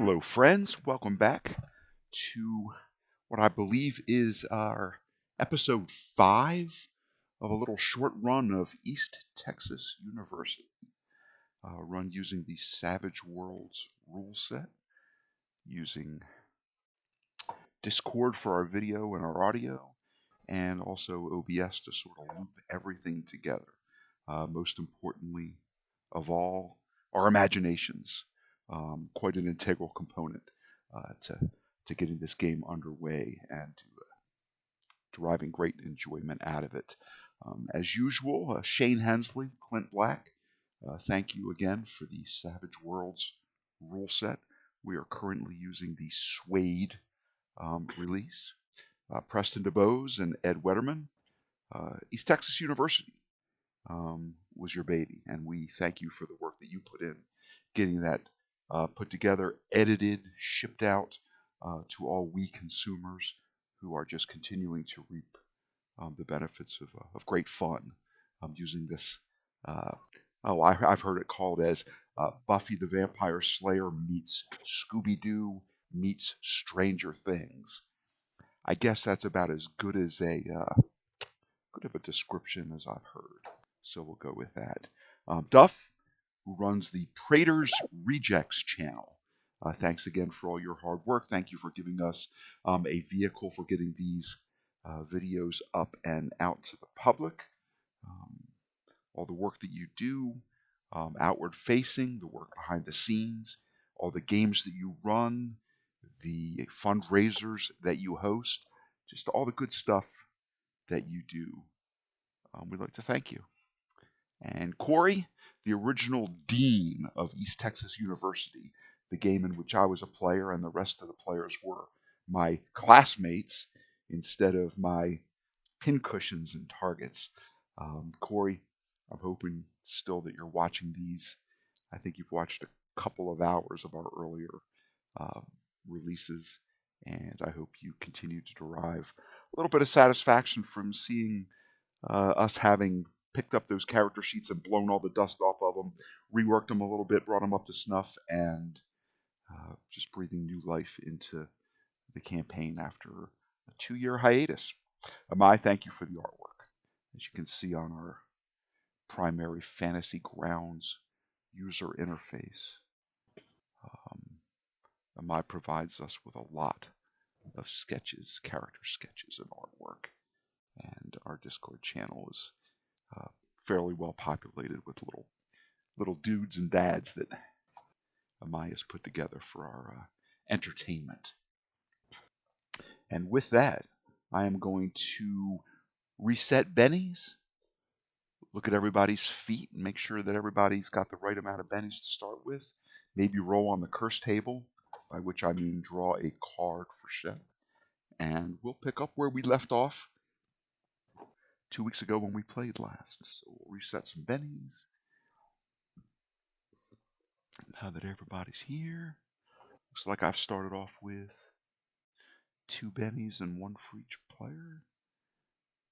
Hello, friends. Welcome back to what I believe is our episode 5 of a little short run of East Texas University, run using the Savage Worlds rule set, using Discord for our video and our audio, and also OBS to sort of loop everything together. Most importantly of all, our imaginations. Quite an integral component to getting this game underway and to deriving great enjoyment out of it. As usual, Shane Hensley, Clint Black, thank you again for the Savage Worlds rule set. We are currently using the Suede release. Preston DeBose and Ed Wetterman, East Texas University was your baby, and we thank you for the work that you put in getting that put together, edited, shipped out to all we consumers who are just continuing to reap the benefits of great fun using this. I've heard it called as Buffy the Vampire Slayer meets Scooby-Doo meets Stranger Things. I guess that's about as good as good of a description as I've heard. So we'll go with that. Duff, who runs the Prater's Rejects channel. Thanks again for all your hard work. Thank you for giving us a vehicle for getting these videos up and out to the public. All the work that you do, outward facing, the work behind the scenes, all the games that you run, the fundraisers that you host, just all the good stuff that you do. We'd like to thank you. And Corey, the original dean of East Texas University, the game in which I was a player and the rest of the players were my classmates instead of my pincushions and targets. Corey, I'm hoping still that you're watching these. I think you've watched a couple of hours of our earlier releases, and I hope you continue to derive a little bit of satisfaction from seeing us having picked up those character sheets and blown all the dust off of them, reworked them a little bit, brought them up to snuff, and just breathing new life into the campaign after a 2-year hiatus. Amai, thank you for the artwork. As you can see on our primary Fantasy Grounds user interface, Amai provides us with a lot of sketches, character sketches, and artwork. And our Discord channel is fairly well populated with little dudes and dads that Amaya's put together for our entertainment. And with that, I am going to reset bennies, look at everybody's feet, and make sure that everybody's got the right amount of bennies to start with. Maybe roll on the curse table, by which I mean draw a card for Shep. And we'll pick up where we left off 2 weeks ago when we played last. So we'll reset some bennies. Now that everybody's here, looks like I've started off with 2 bennies and 1 for each player.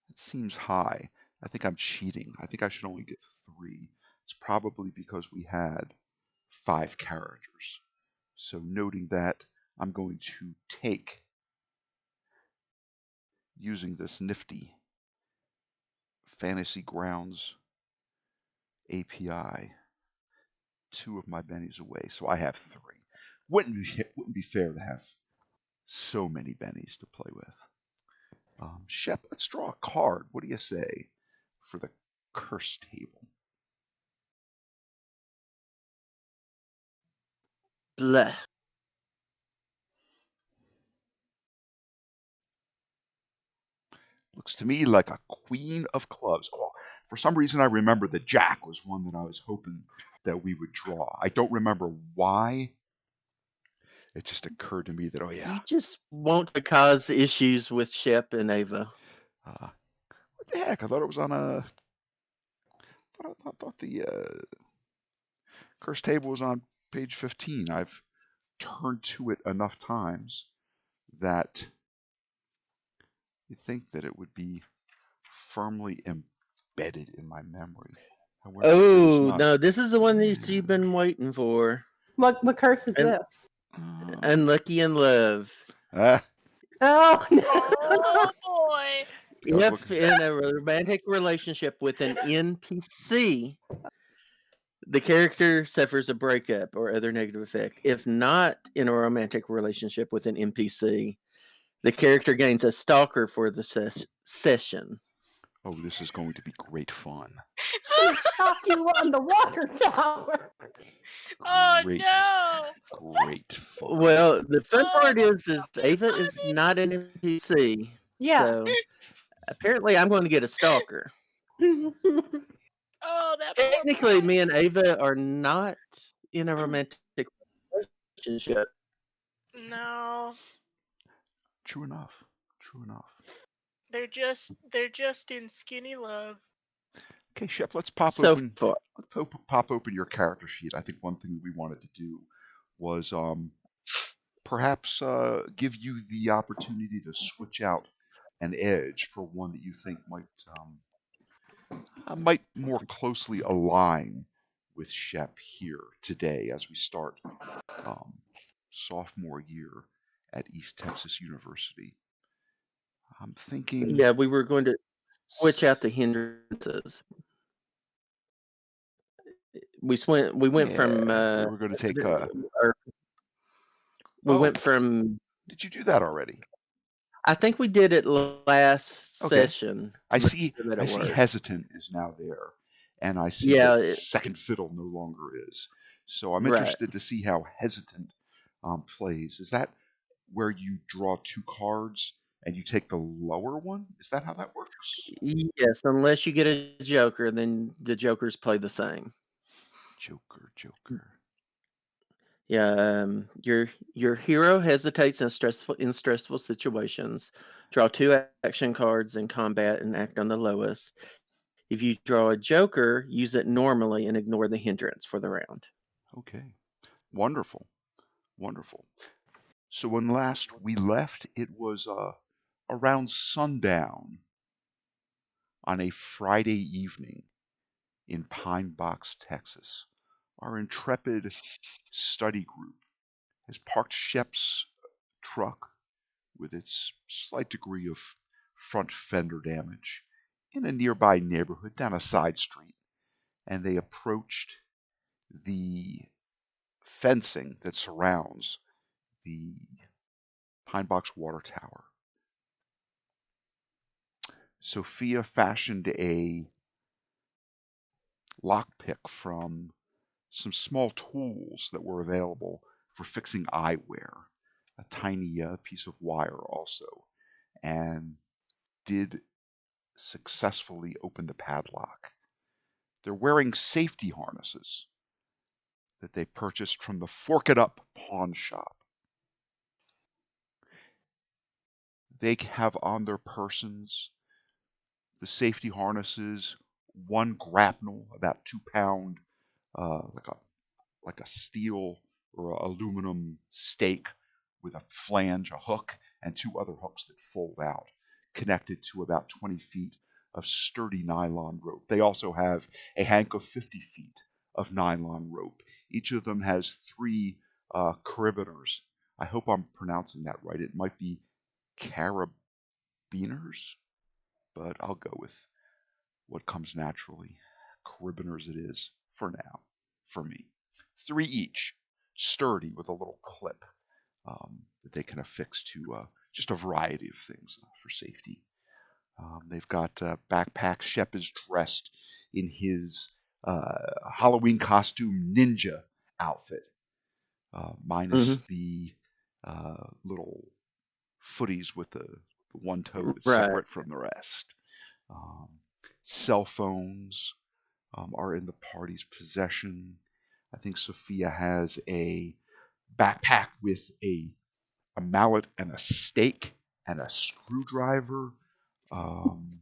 That seems high. I think I'm cheating. I think I should only get 3. It's probably because we had 5 characters. So noting that, I'm going to take, using this nifty Fantasy Grounds API, 2 of my bennies away, so I have 3. Wouldn't be fair to have so many bennies to play with. Shep, let's draw a card. What do you say for the curse table? Bleh. Looks to me like a queen of clubs. Oh, for some reason I remember the jack was one that I was hoping that we would draw. I don't remember why. It just occurred to me that, oh yeah. You just want to cause issues with Shep and Ava. What the heck? I thought it was on a. I thought the curse table was on page 15. I've turned to it enough times that you think that it would be firmly embedded in my memory. However, Oh, no, this is the one that you've been waiting for. What curse is And this? Um, Unlucky in love. ah, Oh, no. Oh boy. I was If looking. in a romantic relationship with an NPC, the character suffers a breakup or other negative effect. If not in a romantic relationship with an NPC, the character gains a stalker for the session. Oh, this is going to be great fun. Gonna stalk you on the water tower. Oh Great, no. great fun. Well, the fun Oh, part that's is gonna be Ava is funny. not an NPC, Yeah. so apparently I'm going to get a stalker. Oh, that poor Technically, boy. me and Ava are not in a romantic relationship. No, True enough. True enough. they're just in skinny love. Okay, Shep, So far. pop open your character sheet. I think one thing that we wanted to do was perhaps give you the opportunity to switch out an edge for one that you think might more closely align with Shep here today as we start um, sophomore year at East Texas University. I'm thinking, Yeah, we were going to switch out the hindrances. We went from yeah, we were going to take. or we Oh, went from did you do that already? I think we did it last Okay. session I to make see. sure that I it see. worked. Hesitant is now there, and I see Yeah, that second fiddle no longer is. So I'm right. interested to see how hesitant plays. Is that where you draw two cards and you take the lower one? Is that how that works? Yes, unless you get a joker, then the jokers play the same. Joker, Joker. Yeah, your hero hesitates in stressful situations. Draw two action cards in combat and act on the lowest. If you draw a joker, use it normally and ignore the hindrance for the round. Okay. Wonderful. Wonderful. So when last we left, it was around sundown on a Friday evening in Pinebox, Texas. Our intrepid study group has parked Shep's truck with its slight degree of front fender damage in a nearby neighborhood down a side street, and they approached the fencing that surrounds the Pinebox Water Tower. Sophia fashioned a lockpick from some small tools that were available for fixing eyewear, a tiny piece of wire also, and did successfully open the padlock. They're wearing safety harnesses that they purchased from the Fork It Up pawn shop. They have on their persons the safety harnesses, one grapnel, about 2 pound, like a steel or a aluminum stake with a flange, a hook, and two other hooks that fold out, connected to about 20 feet of sturdy nylon rope. They also have a hank of 50 feet of nylon rope. Each of them has three carabiners. I hope I'm pronouncing that right. It might be carabiners, but I'll go with what comes naturally. Carabiners it is for now, for me. Three each, sturdy with a little clip that they can affix to just a variety of things for safety. They've got backpacks. Shep is dressed in his Halloween costume ninja outfit, Hmm. minus the little footies with the one toe that's Right. separate from the rest. Um, Cell phones are in the party's possession. I think Sophia has a backpack with a mallet and a stake and a screwdriver. Um,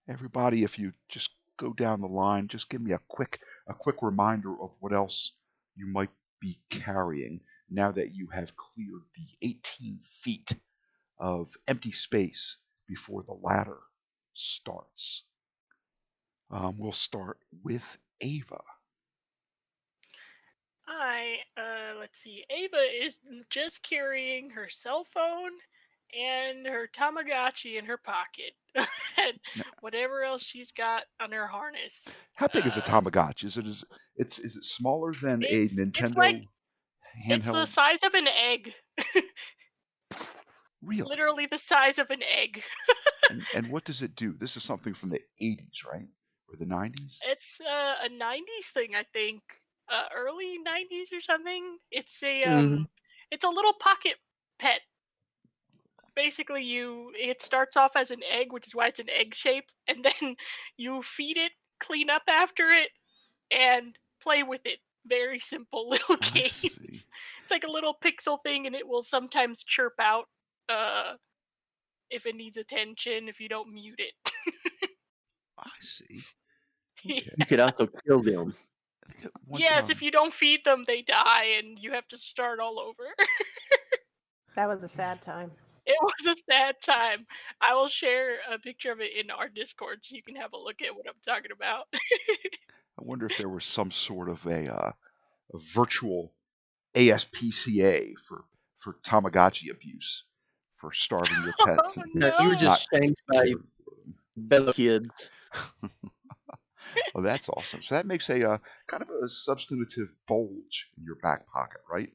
Everybody, if you just go down the line, just give me a quick reminder of what else you might be carrying now that you have cleared the 18 feet of empty space before the ladder starts. We'll start with Ava. I let's see. Ava is just carrying her cell phone and her Tamagotchi in her pocket, and Now, whatever else she's got on her harness. how big is a Tamagotchi? Is it smaller than a It's like Nintendo it's the handheld? size of an egg, Really? literally the size of an egg. And what does it do? This is something from the 80s, right? Or the 90s? It's a '90s thing, I think, early '90s or something. Hmm. It's a little pocket pet. Basically, it starts off as an egg, which is why it's an egg shape, and then you feed it, clean up after it, and play with it. Very simple little I games. see. It's like a little pixel thing, and it will sometimes chirp out uh, if it needs attention if you don't mute it. I see. Yeah. Okay. You could also kill them. I think at one Yes, if time. you don't feed them, they die, and you have to start all over. That was a sad time. It was a sad time. I will share a picture of it in our Discord so you can have a look at what I'm talking about. I wonder if there was some sort of a virtual ASPCA for Tamagotchi abuse, for starving your Oh pets and No, you were no! not just shamed by caring for fellow kids. them. Oh, that's awesome. So that makes a kind of a substantive bulge in your back pocket, right?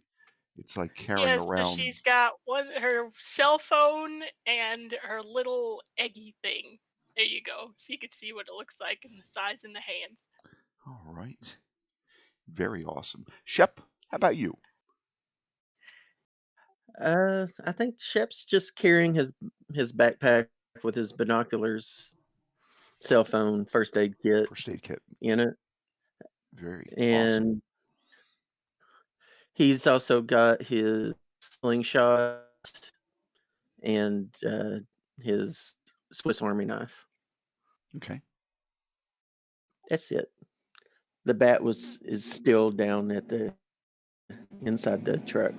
It's like carrying Yes, so around. she's got her cell phone and her little eggy thing. There you go. So you can see what it looks like and the size in the hands. All right. Very awesome. Shep, how about you? I think Shep's just carrying his backpack with his binoculars, cell phone, first aid kit First aid kit. in it, Very awesome. and he's also got his slingshot and his Swiss Army knife. Okay. That's it. The bat is still down at the inside the truck.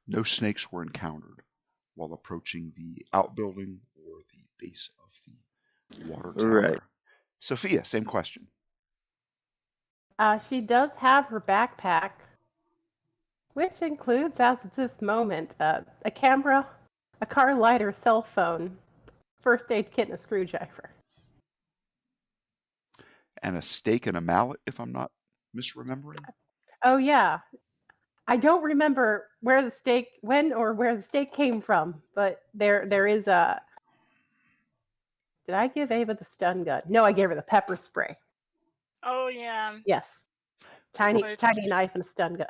No snakes were encountered while approaching the outbuilding or the base of the water Right. tower. Sophia, same question. She does have her backpack, which includes, as of this moment, a camera, a car lighter, cell phone, first aid kit, and a screwdriver. And a stake and a mallet, if I'm not misremembering. Oh yeah, I don't remember where the steak came from, but there is a. Did I give Ava the stun gun? No, I gave her the pepper spray. Oh yeah, Yes, tiny but knife and a stun gun.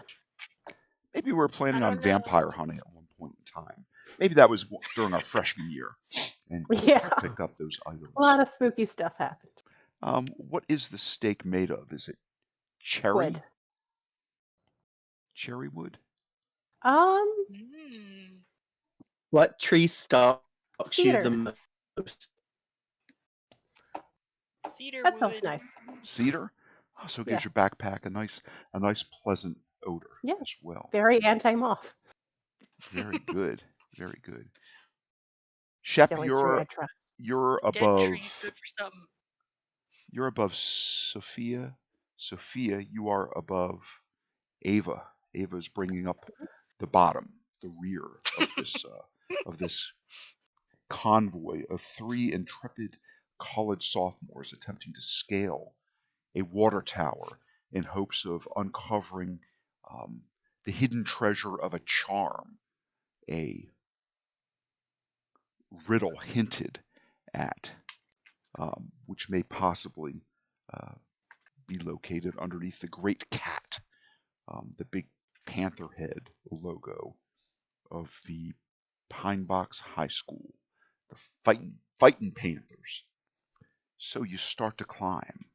Maybe we were I planning on don't know. vampire hunting at one point in time. Maybe that was during our freshman year, and Yeah, picked up those items. a lot of spooky stuff happened. What is the stake made of? Is it cherry? Wood. Cherry wood? Mm, What tree stalks you the Cedar. most? cedar That wood. sounds nice. Cedar? Oh, so it gives Yeah. your backpack a nice pleasant odor as Yes, well. very anti-moth. Very good. Very good. The Shep, only tree I trust. you're Dead tree's above good for something. you're above Sophia. Sophia, you are above Ava. Ava's bringing up the bottom, the rear of this convoy of three intrepid college sophomores attempting to scale a water tower in hopes of uncovering the hidden treasure of a charm, a riddle hinted at, which may possibly uh, be located underneath the great cat, the big panther head logo of the Pinebox High School, the fighting Panthers. So you start to climb.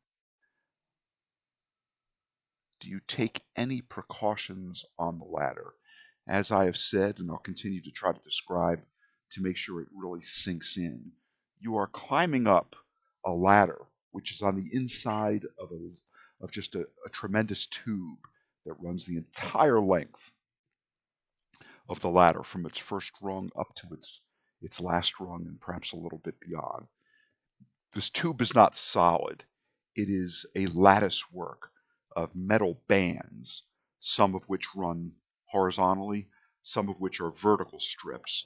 Do you take any precautions on the ladder? As I have said, and I'll continue to try to describe to make sure it really sinks in, you are climbing up a ladder which is on the inside of just a tremendous tube that runs the entire length of the ladder from its first rung up to its last rung and perhaps a little bit beyond. This tube is not solid. It is a lattice work of metal bands some of which run horizontally, some of which are vertical strips.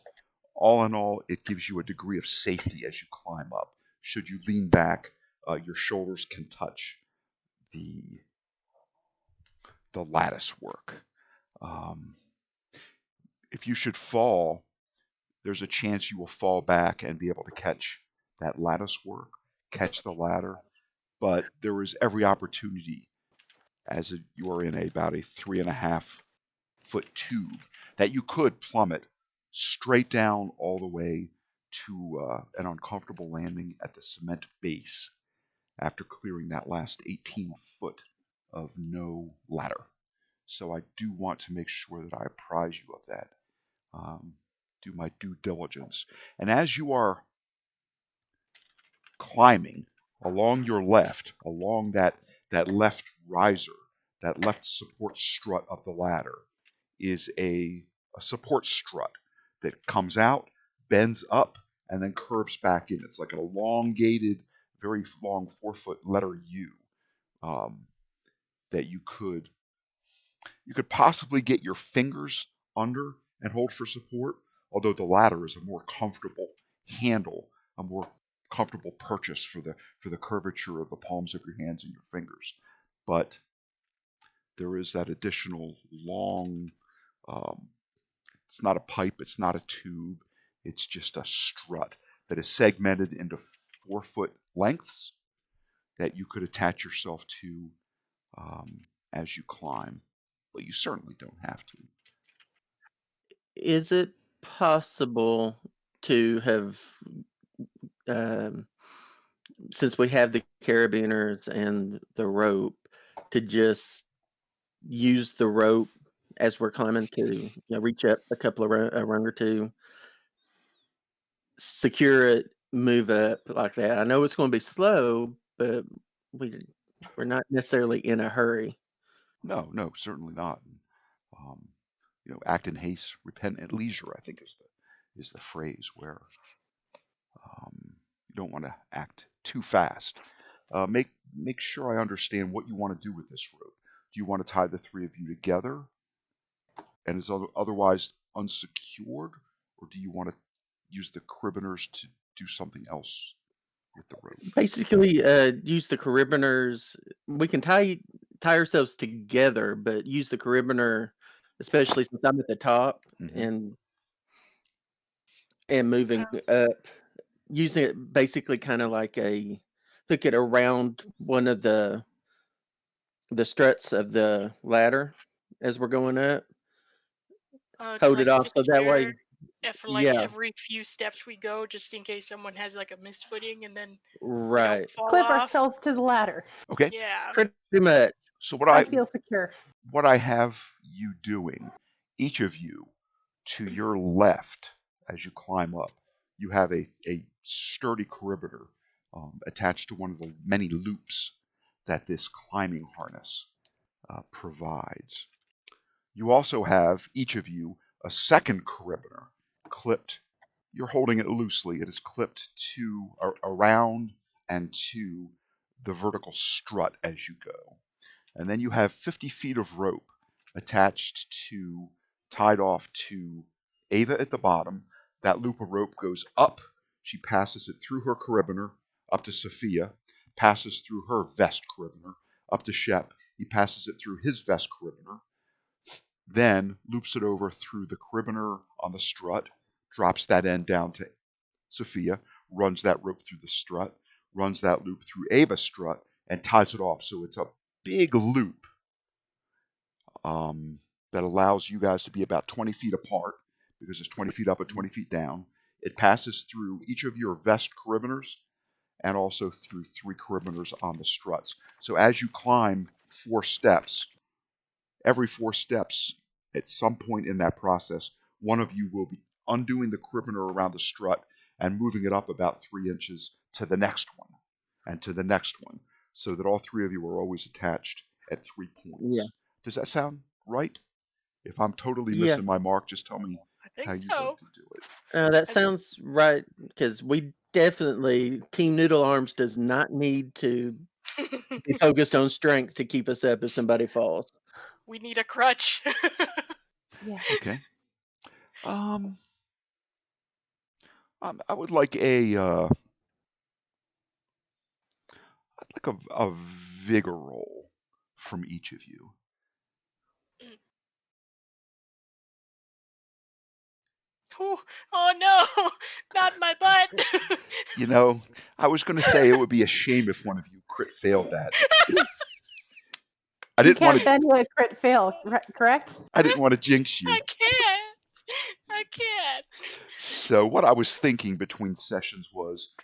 All in all, it gives you a degree of safety as you climb up. Should you lean back, your shoulders can touch the lattice work. If you should fall, there's a chance you will fall back and be able to catch that lattice work, catch the ladder. But there is every opportunity, as you are in about a 3.5-foot tube, that you could plummet straight down all the way to an uncomfortable landing at the cement base after clearing that last 18 foot of no ladder. So I do want to make sure that I apprise you of that. Do my due diligence. And as you are climbing along your left, along that left riser, that left support strut of the ladder, is a support strut that comes out, bends up, and then curves back in. It's like an elongated, very long 4-foot letter U that you could possibly get your fingers under and hold for support, although the ladder is a more comfortable handle, a more comfortable purchase for the curvature of the palms of your hands and your fingers. But there is that additional long, it's not a pipe, it's not a tube, it's just a strut that is segmented into 4-foot lengths that you could attach yourself to as you climb. But you certainly don't have to. Is it possible to have, um, since we have the carabiners and the rope, to just use the rope as we're climbing to reach up a couple of a rung or two, secure it, move up like that? I know it's going to be slow, but we're not necessarily in a hurry. No, certainly not. Um, act in haste, repent at leisure, I think is the phrase where you don't want to act too fast. Make sure I understand what you want to do with this rope. Do you want to tie the three of you together and is otherwise unsecured, or do you want to use the carabiners to do something else with the rope? Basically, use the carabiners. We can tie ourselves together, but use the carabiner, especially since I'm at the top Mm-hmm. and moving up, using it basically kind of like a hook it around one of the struts of the ladder as we're going up. To Hold it like off so that way, secure for like yeah, every few steps we go, just in case someone has like a misfooting and then right, fall Clip off. ourselves to the ladder. Okay. Yeah. pretty much. So I feel secure. what I have you doing, each of you, to your left as you climb up, you have a sturdy carabiner attached to one of the many loops that this climbing harness provides. You also have, each of you, a second carabiner clipped. You're holding it loosely. It is clipped to around and to the vertical strut as you go. And then you have 50 feet of rope attached to, tied off to Ava at the bottom. That loop of rope goes up. She passes it through her carabiner up to Sophia, passes through her vest carabiner up to Shep. He passes it through his vest carabiner, then loops it over through the carabiner on the strut, drops that end down to Sophia, runs that rope through the strut, runs that loop through Ava's strut, and ties it off. So it's a big loop that allows you guys to be about 20 feet apart because it's 20 feet up and 20 feet down. It passes through each of your vest carabiners and also through 3 carabiners on the struts. So as you climb 4 steps, every 4 steps, at some point in that process, one of you will be undoing the carabiner around the strut and moving it up about 3 inches to the next one and to the next one, so that all 3 of you are always attached at 3 points. Yeah, Does that sound right? If I'm totally yeah. missing my mark, just tell me I think how you'd so. like to do it. That I- sounds right because we definitely Team Noodle Arms does not need to be focused on strength to keep us up if somebody falls. We need a crutch. Yeah. Okay. Um, I would like I'd like a vigor roll from each of you. Ooh, oh no, not my butt. You know, I was going to say it would be a shame if one of you crit failed that. I You didn't want can't to. bend a crit fail, correct? I didn't want to jinx you. I can't. I can't. So what I was thinking between sessions was,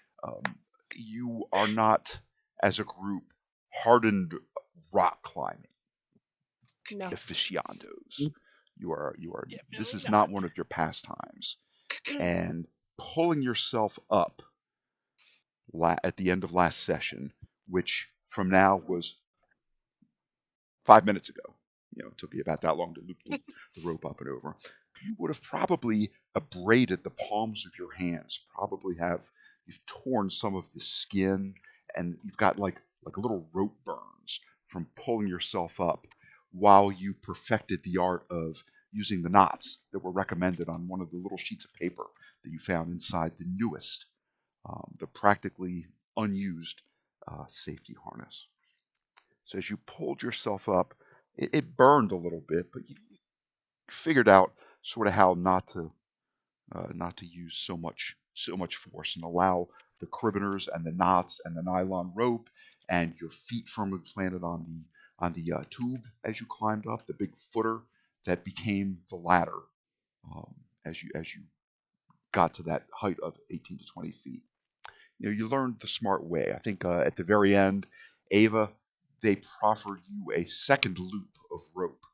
you are not, as a group, hardened rock climbing No. aficionados. You are. This Definitely is not not. one of your pastimes. And pulling yourself up at the end of last session, which from now was 5 minutes ago. It took you about that long to loop the rope up and over. You would have probably abraded the palms of your hands. You've torn some of the skin, and you've got like little rope burns from pulling yourself up, while you perfected the art of using the knots that were recommended on one of the little sheets of paper that you found inside the newest, the practically unused safety harness. So as you pulled yourself up, it burned a little bit, but you figured out sort of how not to use so much force and allow the cribbiners and the knots and the nylon rope and your feet firmly planted on the tube as you climbed up, the big footer that became the ladder, as you got to that height of 18 to 20 feet. You learned the smart way. I think at the very end, Ava, they proffered you a second loop of rope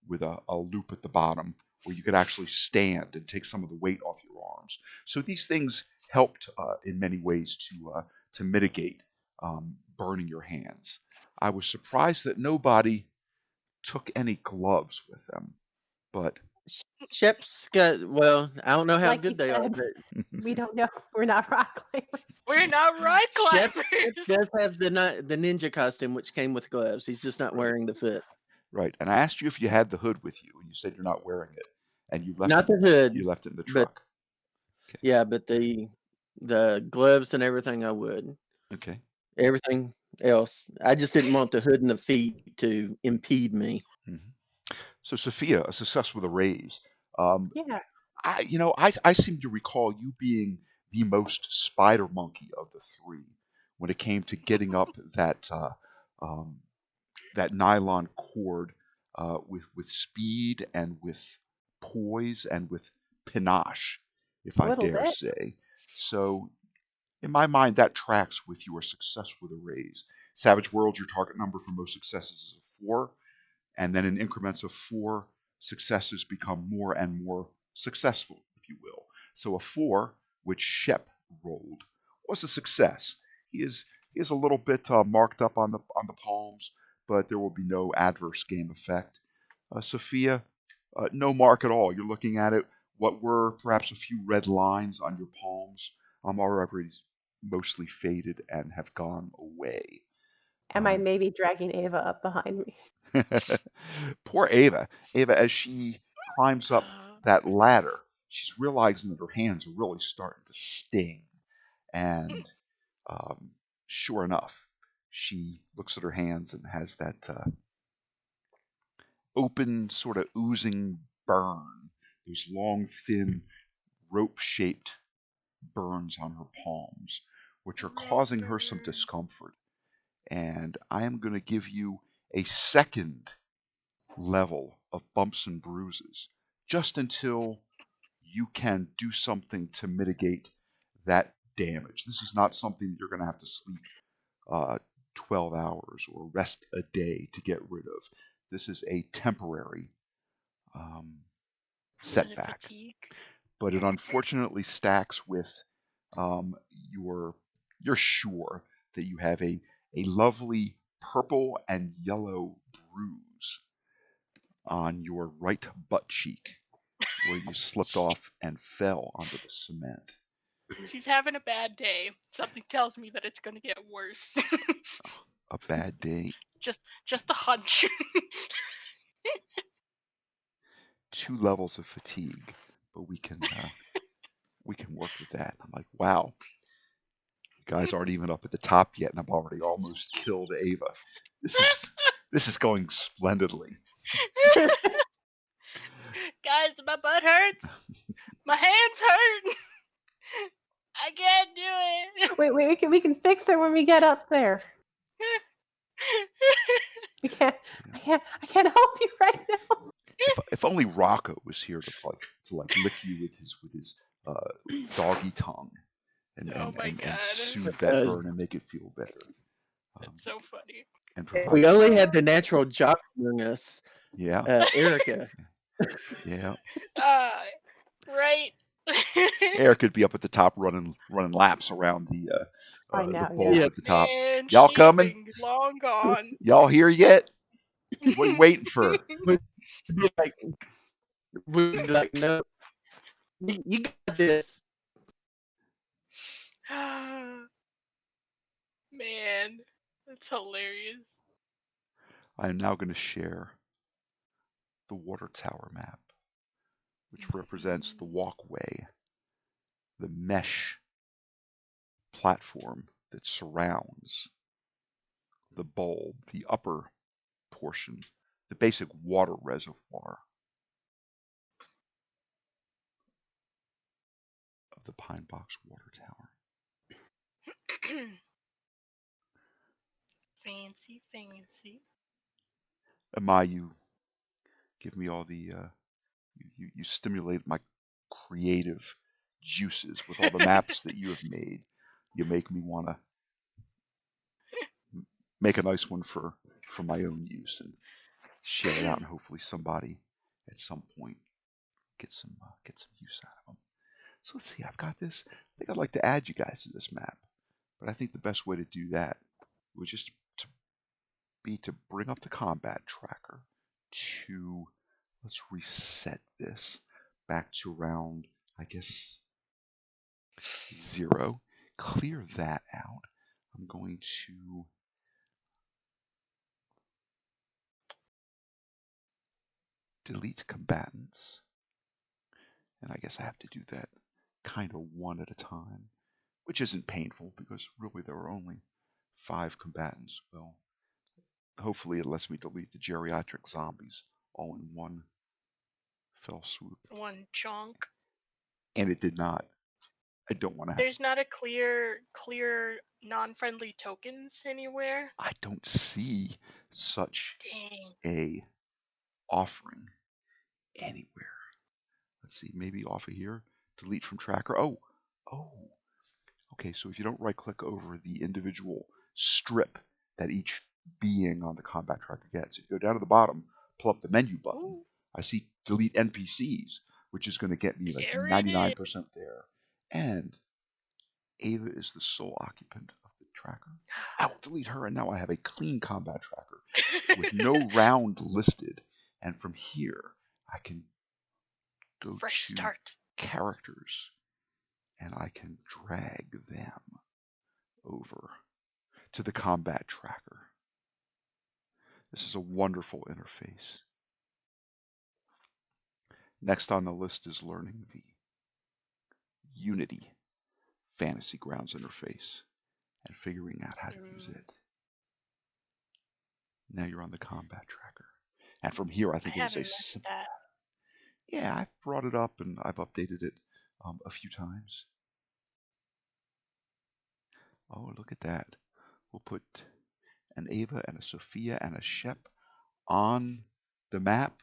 with a loop at the bottom where you could actually stand and take some of the weight off your arms. So these things helped in many ways to mitigate burning your hands. I was surprised that nobody took any gloves with them, but Shep's got, well, I don't know how Like he good they are, said, but we don't know. We're not rock climbers. We're not right Shep climbers. does have the ninja costume, which came with gloves. He's just not right, wearing the foot. right. And I asked you if you had the hood with you, and you said you're not wearing it, and Not the hood, you left it in the but truck. Okay. yeah, but the gloves and everything I would. Okay. Everything else. I just didn't want the hood and the feet to impede me. Mhm. So Sophia, a success with a raise. Um, Yeah. I seem to recall you being the most spider monkey of the three when it came to getting up um, that nylon cord with speed and with poise and with panache, if A I little dare bit. say. So in my mind, that tracks with your success with a raise. Savage World, your target number for most successes is 4. And then in increments of 4, successes become more and more successful, if you will. So a 4, which Shep rolled, was a success. He is a little bit marked up on the palms, but there will be no adverse game effect. Sophia, no mark at all. You're looking at it. What were perhaps a few red lines on your palms are already mostly faded and have gone away. Am I maybe dragging Ava up behind me? Poor Ava. Ava, as she climbs up that ladder, she's realizing that her hands are really starting to sting. And um, sure enough, she looks at her hands and has that open, sort of oozing burn, those long, thin, rope shaped burns on her palms, which are Rope causing her some burn. discomfort. And I am going to give you a second level of bumps and bruises just until you can do something to mitigate that damage. This is not something that you're going to have to sleep uh, 12 hours or rest a day to get rid of. This is a temporary um, Minute setback, fatigue. but it unfortunately stacks with um, your. You're sure that you have a lovely purple and yellow bruise on your right butt cheek where you slipped off and fell onto the cement. She's having a bad day. Something tells me that it's gonna get worse. A bad day. just a hunch. 2 levels of fatigue, but we can work with that. I'm like, wow, you guys aren't even up at the top yet, and I'm already almost killed Ava. This is going splendidly. Guys, my butt hurts. My hands hurt. I can't do it. Wait, we can fix it when we get up there. I can't help you right now. If only Rocco was here to lick you with his doggy tongue and Oh my God. soothe that burn and make it feel better. That's so funny. And provide We only had the natural jock among us, yeah, Erica. yeah. Right. Eric could be up at the top running laps around the I know, bowl yeah. at the top. And Y'all she's coming? been long gone. Y'all here yet? What are you waiting for? We'd be like, no, you got this. Man, that's hilarious. I am now going to share the water tower map, which represents the walkway, the mesh platform that surrounds the bulb, the upper portion, the basic water reservoir of the Pinebox Water Tower. Fancy, fancy. Amai, you give me all the you stimulate my creative juices with all the maps that you have made. You make me want to make a nice one for my own use and share it out, and hopefully somebody at some point get some use out of them. So let's see. I've got this. I think I'd like to add you guys to this map, but I think the best way to do that was just to bring up the combat tracker to, let's reset this back to around, I guess, 0. Clear that out. I'm going to delete combatants, and I guess I have to do that kind of one at a time, which isn't painful because really there are only 5 combatants. Well, hopefully it lets me delete the geriatric zombies all in one fell swoop. One chunk. And it did not. I don't want to have. There's not a clear non-friendly tokens anywhere. I don't see such Dang. a offering anywhere. Let's see, maybe off of here. Delete from tracker. Oh. Okay, so if you don't right click over the individual strip that each being on the combat tracker gets, if you go down to the bottom, pull up the menu button. Ooh. I see delete NPCs, which is going to get me like There it 99% there. And Ava is the sole occupant of the tracker. I will delete her, and now I have a clean combat tracker with no round listed. And from here, I can go Fresh to start. characters, and I can drag them over to the combat tracker. This is a wonderful interface. Next on the list is learning the Unity Fantasy Grounds interface and figuring out how to use it. Now you're on the combat tracker. And from here, I think it is a simple. Yeah, I've brought it up and I've updated it a few times. Oh, look at that. We'll put an Ava and a Sophia and a Shep on the map,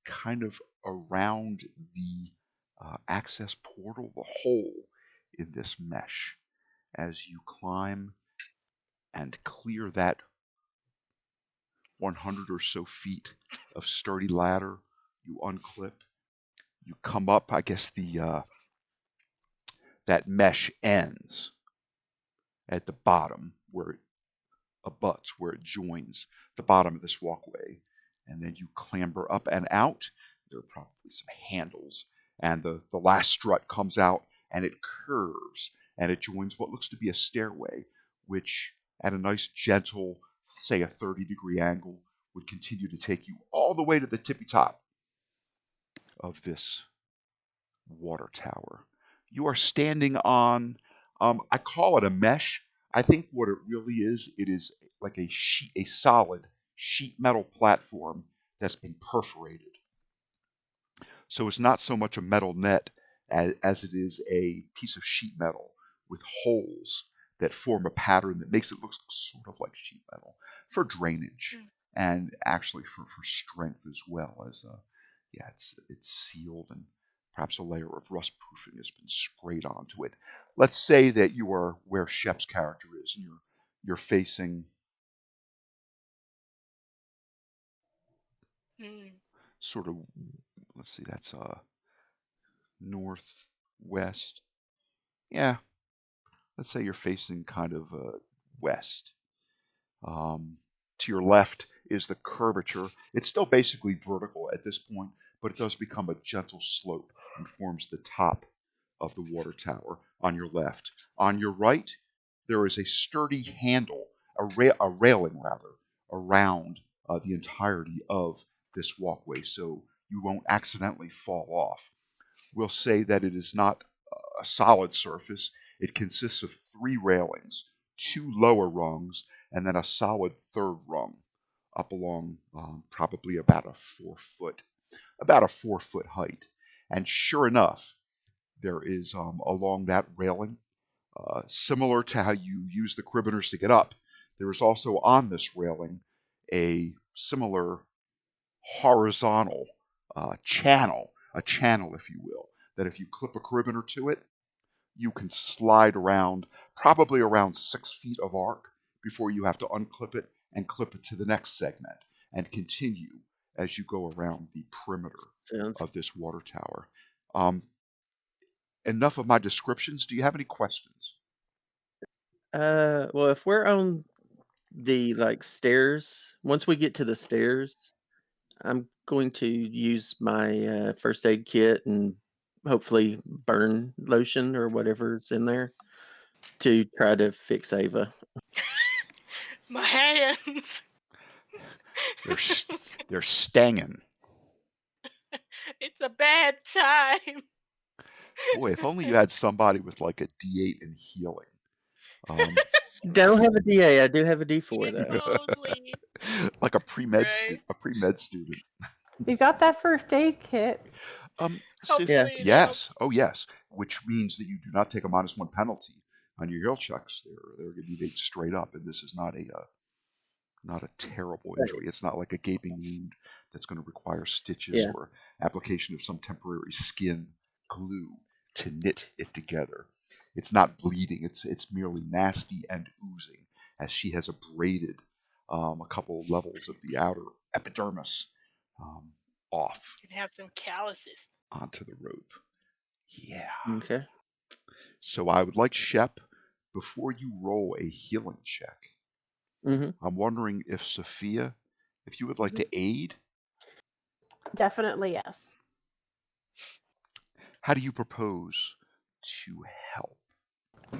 kind of around the access portal, the hole in this mesh. As you climb and clear that 100 or so feet of sturdy ladder, you unclip, you come up. I guess the that mesh ends at the bottom where it abuts, where it joins the bottom of this walkway, and then you clamber up and out. There are probably some handles, and the last strut comes out, and it curves, and it joins what looks to be a stairway, which at a nice gentle, say a 30-degree angle, would continue to take you all the way to the tippy top. of this water tower. You are standing on, I call it a mesh. I think what it is like a solid sheet metal platform that's been perforated. So it's not so much a metal net as it is a piece of sheet metal with holes that form a pattern that makes it look sort of like sheet metal for drainage Mm. and actually for strength as well as yeah, it's sealed and perhaps a layer of rust proofing has been sprayed onto it. Let's say that you are where Shep's character is and you're facing Mm. sort of, let's see, that's northwest. Yeah, let's say you're facing kind of west. Um, to your left is the curvature. It's still basically vertical at this point, but it does become a gentle slope and forms the top of the water tower on your left. On your right, there is a sturdy handle, a railing rather, around the entirety of this walkway, so you won't accidentally fall off. We'll say that it is not a solid surface. It consists of three railings, two lower rungs, and then a solid third rung up along probably about a 4 foot height. And sure enough, there is along that railing, similar to how you use the cribiners to get up, there is also on this railing a similar horizontal a channel, if you will, that if you clip a carabiner to it, you can slide around probably around 6 feet of arc before you have to unclip it and clip it to the next segment and continue as you go around the perimeter Sounds. of this water tower. Um, enough of my descriptions. Do you have any questions? Well, if we're on the stairs, once we get to the stairs, I'm going to use my first aid kit and hopefully burn lotion or whatever's in there to try to fix Ava. My hands. They're they're stanging. It's a bad time. Boy, if only you had somebody with like a D8 in healing. Um, Don't have a DA. I do have a D4 though. Only. like Right. a pre-med student. We've got that first aid kit. Sif, Yeah. Hopefully it yes, helps. oh yes, which means that you do not take a -1 penalty on your heal checks. They're going to be made straight up, and this is not a terrible injury. It's not like a gaping wound that's going to require stitches Yeah. or application of some temporary skin glue to knit it together. It's not bleeding. It's merely nasty and oozing as she has abraded a couple of levels of the outer epidermis um, off You can have some calluses. onto the rope. Yeah. Okay. So I would like Shep, before you roll a healing check, Mm-hmm. I'm wondering if Sophia, if you would like to aid. Definitely yes. How do you propose to help?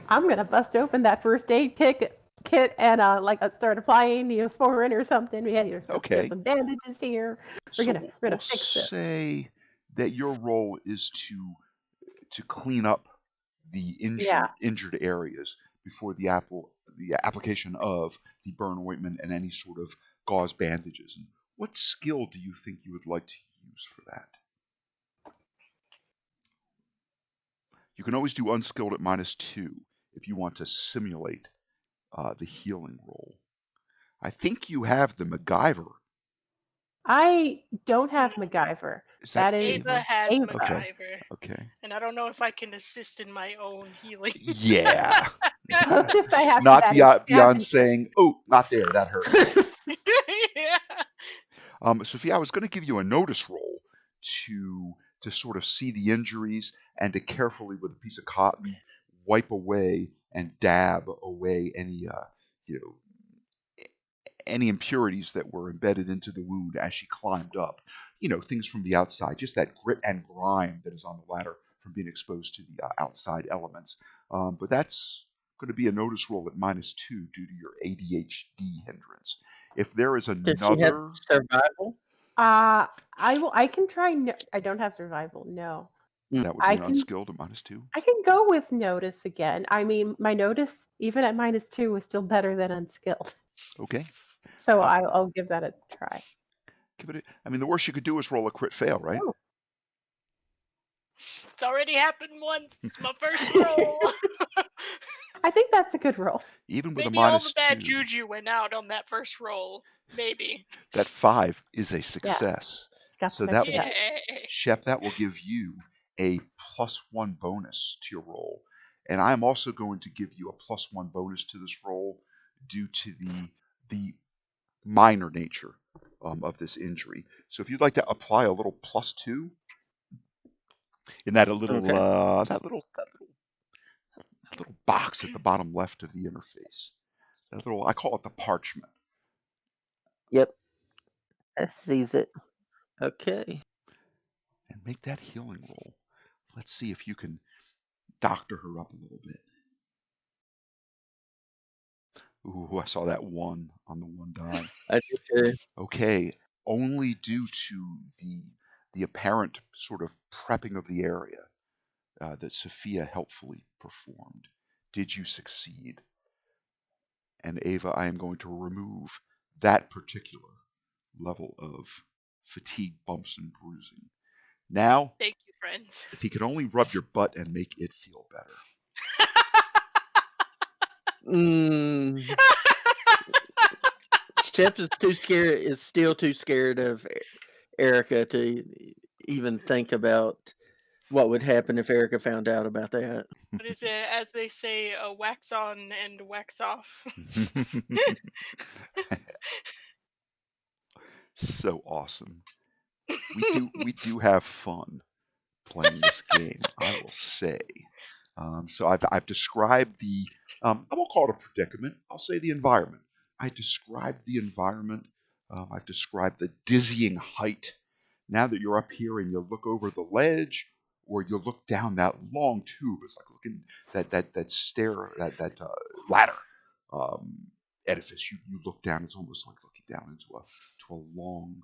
I'm gonna bust open that first aid kit and start applying Neosporin or something. We had Okay. some bandages here. We're So gonna we'll fix this. say that your role is to clean up the Yeah. injured areas before the application of the burn ointment and any sort of gauze bandages. And what skill do you think you would like to use for that? You can always do unskilled at -2 if you want to simulate the healing roll. I think you have the MacGyver. I don't have MacGyver. Is that That is Ava Ava? has Ava. Okay. MacGyver. Okay. And I don't know if I can assist in my own healing. Yeah. Closest I have to Not that is beyond scavenging. saying, "Oh, not there. That hurts." Yeah. Sophia, I was going to give you a notice roll to sort of see the injuries and to carefully, with a piece of cotton, wipe away and dab away any you know any impurities that were embedded into the wound as she climbed up. Things from the outside, just that grit and grime that is on the ladder from being exposed to the outside elements. But that's going to be a notice roll at -2 due to your ADHD hindrance. If there is Does she have another, survival? I can try. No, I don't have survival. No, That would I be an can. unskilled at -2. I can go with notice again. I mean, my notice even at -2 is still better than unskilled. Okay. So Uh, I'll give that a try. give it. I mean, the worst you could do is roll a crit fail, right? Oh. It's already happened once. It's my first roll. I think that's a good roll. Even with a Maybe all the bad -2, juju went out on that first roll. Maybe. that 5 is a success. Got So some that extra will, die. Yeah. Shep, that will give you a +1 bonus to your roll. And I'm also going to give you a +1 bonus to this roll due to the minor nature of this injury. So if you'd like to apply a little +2 in that Okay. that little box at the bottom left of the interface, I call it the parchment. Yep. That sees it. Okay. And make that healing roll. Let's see if you can doctor her up a little bit. Ooh, I saw that 1 on the 1 die. I did too. Okay, only due to the apparent sort of prepping of the area that Sophia helpfully performed did you succeed. And Ava, I am going to remove that particular level of fatigue, bumps, and bruising. Now, Thank you, friends. if he could only rub your butt and make it feel better. Shep is still too scared of Erica to even think about what would happen if Erica found out about that. What is it? As they say, wax on and wax off. So awesome. We do have fun playing this game, I will say. So I've described I won't call it a predicament. I'll say the environment. I described the environment. I've described the dizzying height. Now that you're up here and you look over the ledge, or you look down that long tube, it's like looking that stair, that ladder edifice. You look down. It's almost like looking down into a long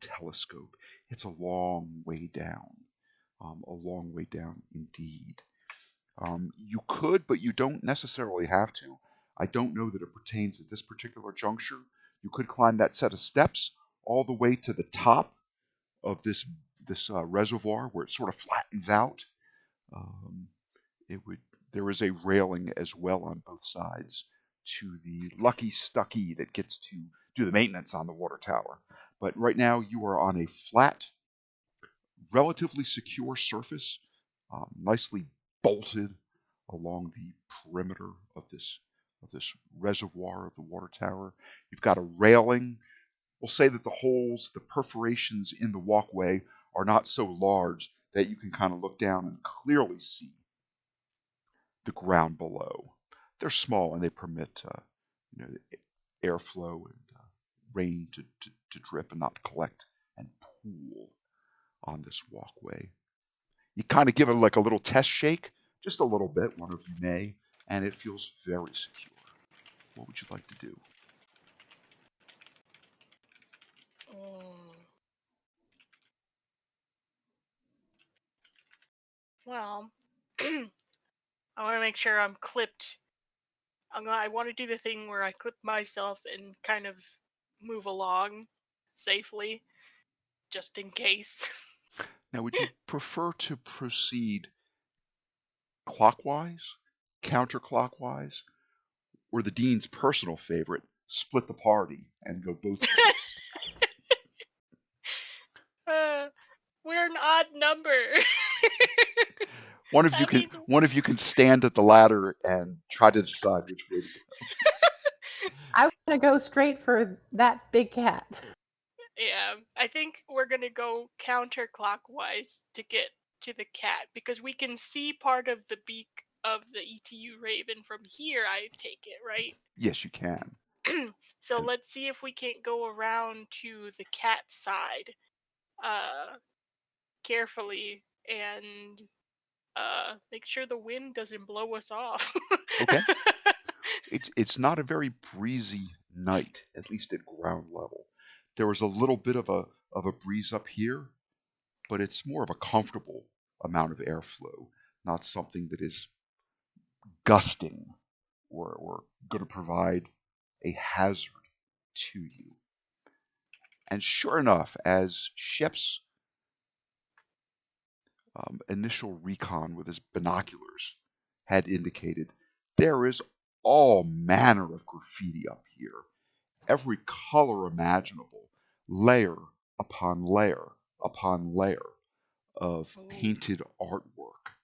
telescope. It's a long way down. A long way down indeed. You could, but you don't necessarily have to. I don't know that it pertains at this particular juncture. You could climb that set of steps all the way to the top of this reservoir where it sort of flattens out. Um, it would. There is a railing as well on both sides to the lucky Stucky that gets to do the maintenance on the water tower. But right now you are on a flat, relatively secure surface, nicely bolted along the perimeter of this reservoir of the water tower. You've got a railing. We'll say that the holes, the perforations in the walkway are not so large that you can kind of look down and clearly see the ground below. They're small and they permit airflow and rain to drip and not collect and pool on this walkway. You kind of give it like a little test shake, just a little bit, one of you may, and it feels very secure. What would you like to do? Well, I want to make sure I'm clipped. I want to do the thing where I clip myself and kind of move along safely, just in case. Now, would you prefer to proceed clockwise, counterclockwise, or the dean's personal favorite, split the party and go both ways? We're an odd number. One of you can stand at the ladder and try to decide which way to go. I want to go straight for that big cat. Yeah, I think we're gonna go counterclockwise to get to the cat because we can see part of the beak of the ETU Raven from here. I take it, right? Yes, you can. So let's see if we can't go around to the cat side, carefully and make sure the wind doesn't blow us off. Okay. It's not a very breezy night, at least at ground level. There was a little bit of of a breeze up here, but it's more of a comfortable amount of airflow, not something that is gusting or going to provide a hazard to you. And sure enough, as Shep's initial recon with his binoculars had indicated, there is all manner of graffiti up here. Every color imaginable, layer upon layer upon layer of Ooh. painted artwork,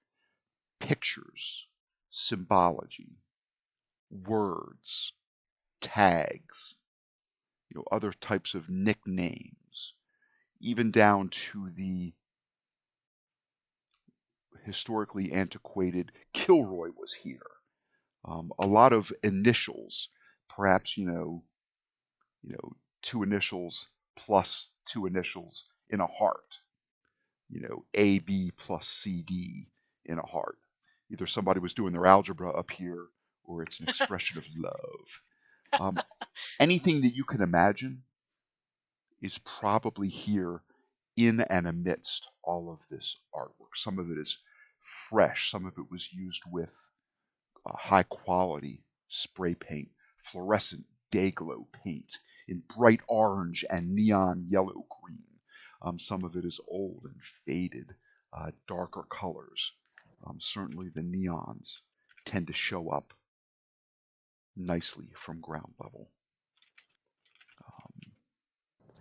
pictures, symbology, words, tags, other types of nicknames, even down to the historically antiquated Kilroy was here. A lot of initials, perhaps two initials plus two initials in a heart. AB plus CD in a heart. Either somebody was doing their algebra up here, or it's an expression of love. Anything that you can imagine is probably here in and amidst all of this artwork. Some of it is fresh, some of it was used with high quality spray paint, fluorescent day-glow paint in bright orange and neon yellow green. Some of it is old and faded, darker colors. Certainly the neons tend to show up nicely from ground level.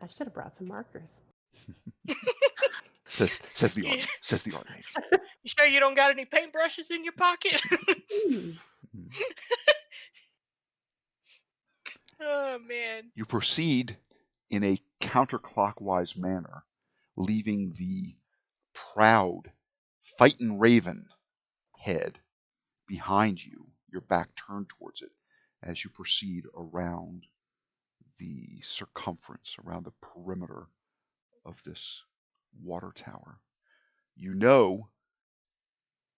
I should have brought some markers. Says the art says the art mage. You sure you don't got any paintbrushes in your pocket? Oh man. You proceed in a counterclockwise manner, leaving the proud fightin' raven head behind you, your back turned towards it, as you proceed around the circumference, around the perimeter of this water tower. You know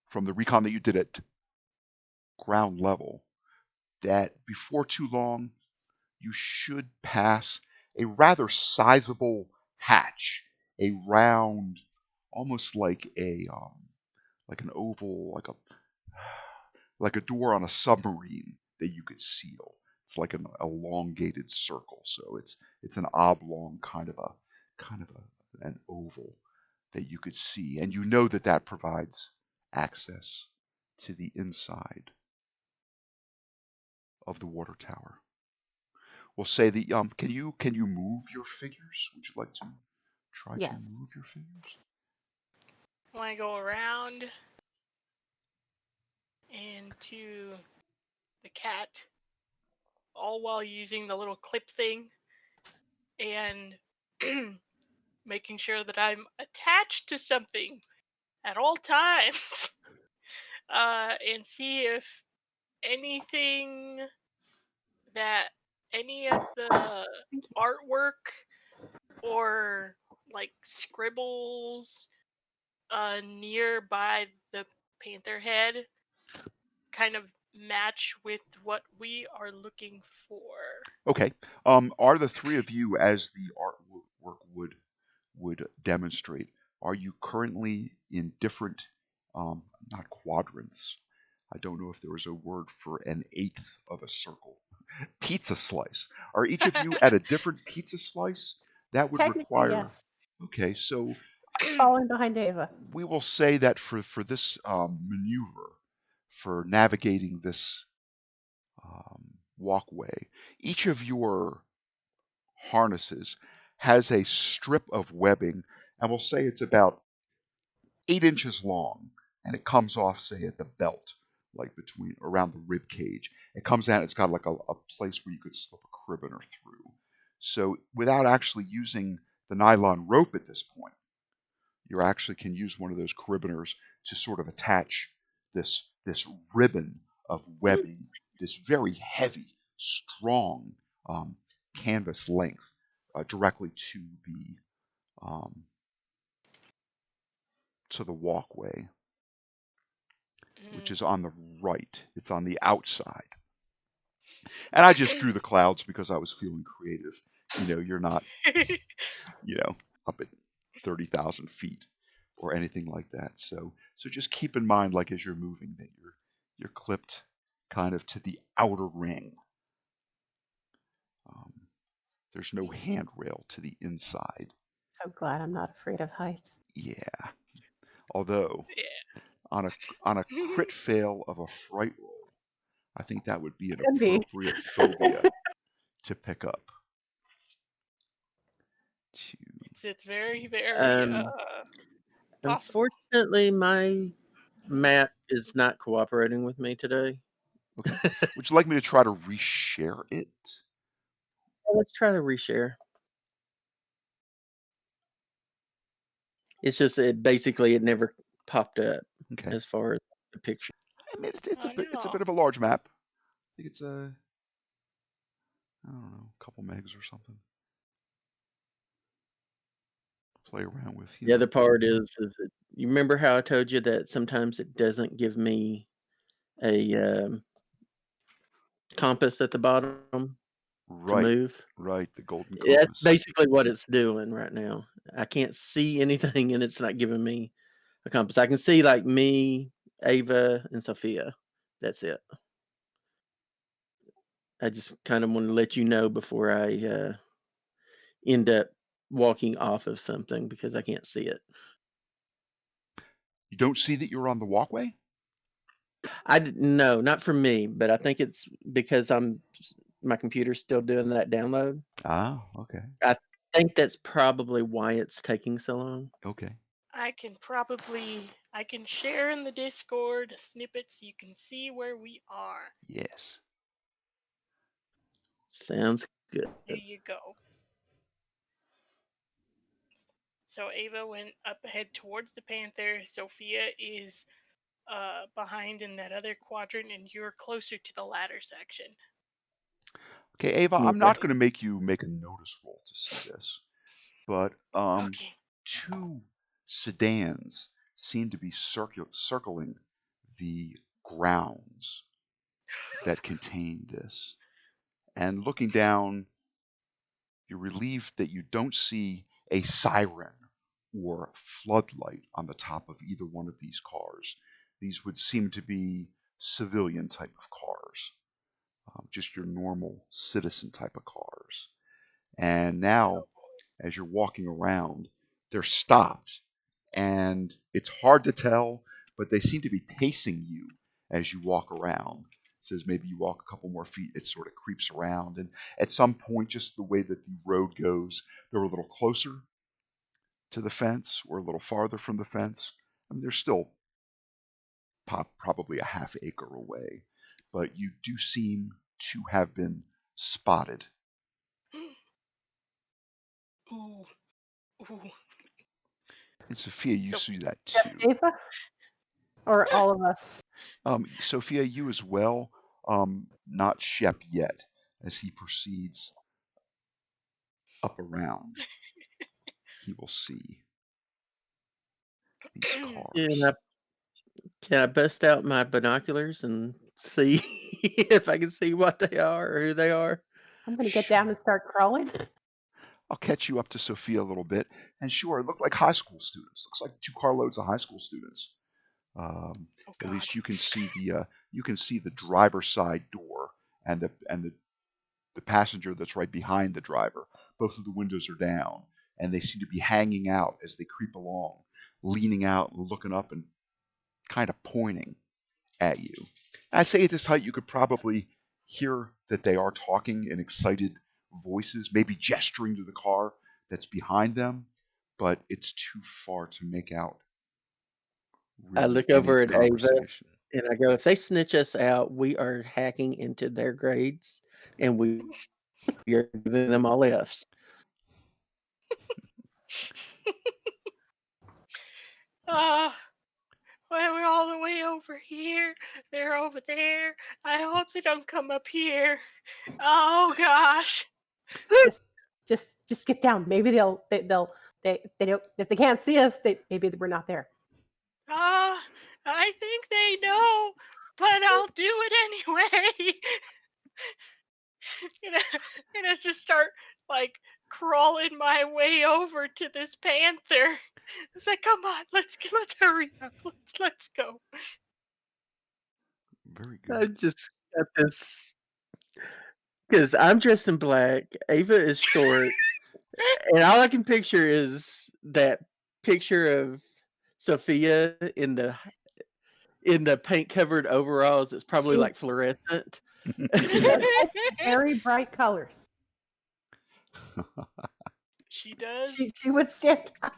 from the recon that you did at ground level that before too long you should pass a rather sizable hatch, a round, almost like an oval, like a door on a submarine that you could seal. It's like an elongated circle, so it's an oblong kind of an oval that you could see, and you know that provides access to the inside of the water tower. We'll say that can you move your figures? Would you like to try to Yes. move your figures? Want to go around into the cat, all while using the little clip thing and making sure that I'm attached to something at all times, and see if anything that any of the Thank you. artwork or like scribbles nearby the panther head kind of match with what we are looking for. Okay. Are the three of you, as the artwork would demonstrate, are you currently in different, not quadrants? I don't know if there was a word for an eighth of a circle. Pizza slice. Are each of you at a different pizza slice? That would Technically, require. yes. Okay, so Falling behind Ava. we will say that for this maneuver, for navigating this walkway, each of your harnesses has a strip of webbing, and we'll say it's about 8 inches long, and it comes off, say, at the belt, like between around the rib cage. It comes out. It's got like a place where you could slip a carabiner through. So without actually using the nylon rope at this point, you actually can use one of those carabiners to sort of attach this ribbon of webbing, this very heavy, strong canvas length directly to the walkway, which is on the right. It's on the outside. And I just drew the clouds because I was feeling creative. You're not, up at 30,000 feet or anything like that. So just keep in mind, like as you're moving, that you're clipped kind of to the outer ring. Um, there's no handrail to the inside. So glad I'm not afraid of heights. Yeah. Although Yeah. on a crit fail of a fright roll, I think that would be an Could be. appropriate phobia to pick up. It's very, very possible. Unfortunately, my map is not cooperating with me today. Okay. Would you like me to try to reshare it? Well, let's try to reshare. It's just it never popped up Okay. as far as the picture. I mean, it's a No. bit of a large map. I think it's I don't know, a couple megs or something. Play around with. The other part is that you remember how I told you that sometimes it doesn't give me a compass at the bottom to Right, move? right, the golden That's compass. basically what it's doing right now. I can't see anything, and it's not giving me a compass. I can see like me, Ava, and Sophia. That's it. I just kind of want to let you know before I end up walking off of something because I can't see it. You don't see that you're on the walkway? No, not for me, but I think it's because my computer's still doing that download. Ah, okay. I think that's probably why it's taking so long. Okay. I can share in the Discord a snippet so you can see where we are. Yes. Sounds good. There you go. So Ava went up ahead towards the Panther. Sophia is behind in that other quadrant, and you're closer to the ladder section. Okay, Ava, I'm Okay. not going to make you make a notice roll to see this, but Okay. 2 sedans seem to be circling the grounds that contain this. And looking down, you're relieved that you don't see a siren or floodlight on the top of either one of these cars. These would seem to be civilian type of cars, just your normal citizen type of cars. And now, as you're walking around, they're stopped, and it's hard to tell, but they seem to be pacing you as you walk around. So as maybe you walk a couple more feet, it sort of creeps around, and at some point, just the way that the road goes, they're a little closer to the fence or a little farther from the fence. I mean, they're still probably a half acre away, but you do seem to have been spotted. Ooh. Ooh. And Sophia, you So- see that Just too. Ava? Or all of us? Sophia, you as well. Not Shep yet, as he proceeds up around. He will see these cars. Can I bust out my binoculars and see if I can see what they are or who they are? I'm going to get down and start crawling. I'll catch you up to Sophia a little bit. And sure, it looked like high school students. Looks like 2 carloads of high school students. At least you can see the driver's side door and the passenger that's right behind the driver. Both of the windows are down, and they seem to be hanging out as they creep along, leaning out and looking up and kind of pointing at you. And I'd say at this height you could probably hear that they are talking in excited voices, maybe gesturing to the car that's behind them, but it's too far to make out I really look any over at Ava conversation. and I go, if they snitch us out, we are hacking into their grades and we are giving them all Fs. Well, we're all the way over here. They're over there. I hope they don't come up here. Oh gosh. Just get down. Maybe they don't if they can't see us, maybe we're not there. I think they know, but I'll do it anyway. And I just start like crawling my way over to this panther. It's like, come on, let's hurry up. Let's go. Very I good. just got this because I'm dressed in black. Ava is short, and all I can picture is that picture of Sophia in the paint covered overalls. It's probably She like fluorescent. she does like very bright colors. She does. She would stand out.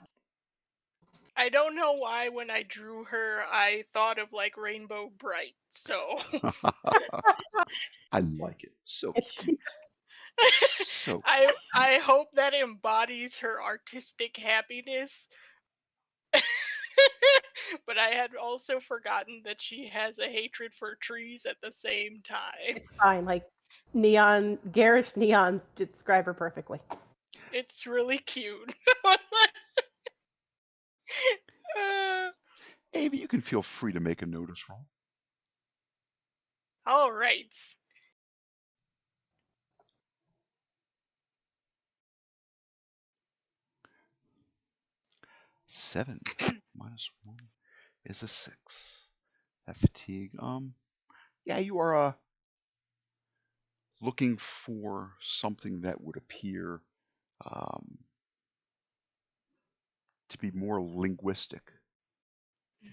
I don't know why when I drew her I thought of like Rainbow Bright. So I like it. So It's cute. So I cute. hope that embodies her artistic happiness. But I had also forgotten that she has a hatred for trees at the same time. it's fine. Like garish neons describe her perfectly. It's really cute. Uh, Ava, you can feel free to make a notice roll. all right. 7 minus 1 is a 6. That fatigue. Yeah, you are looking for something that would appear um, to be more linguistic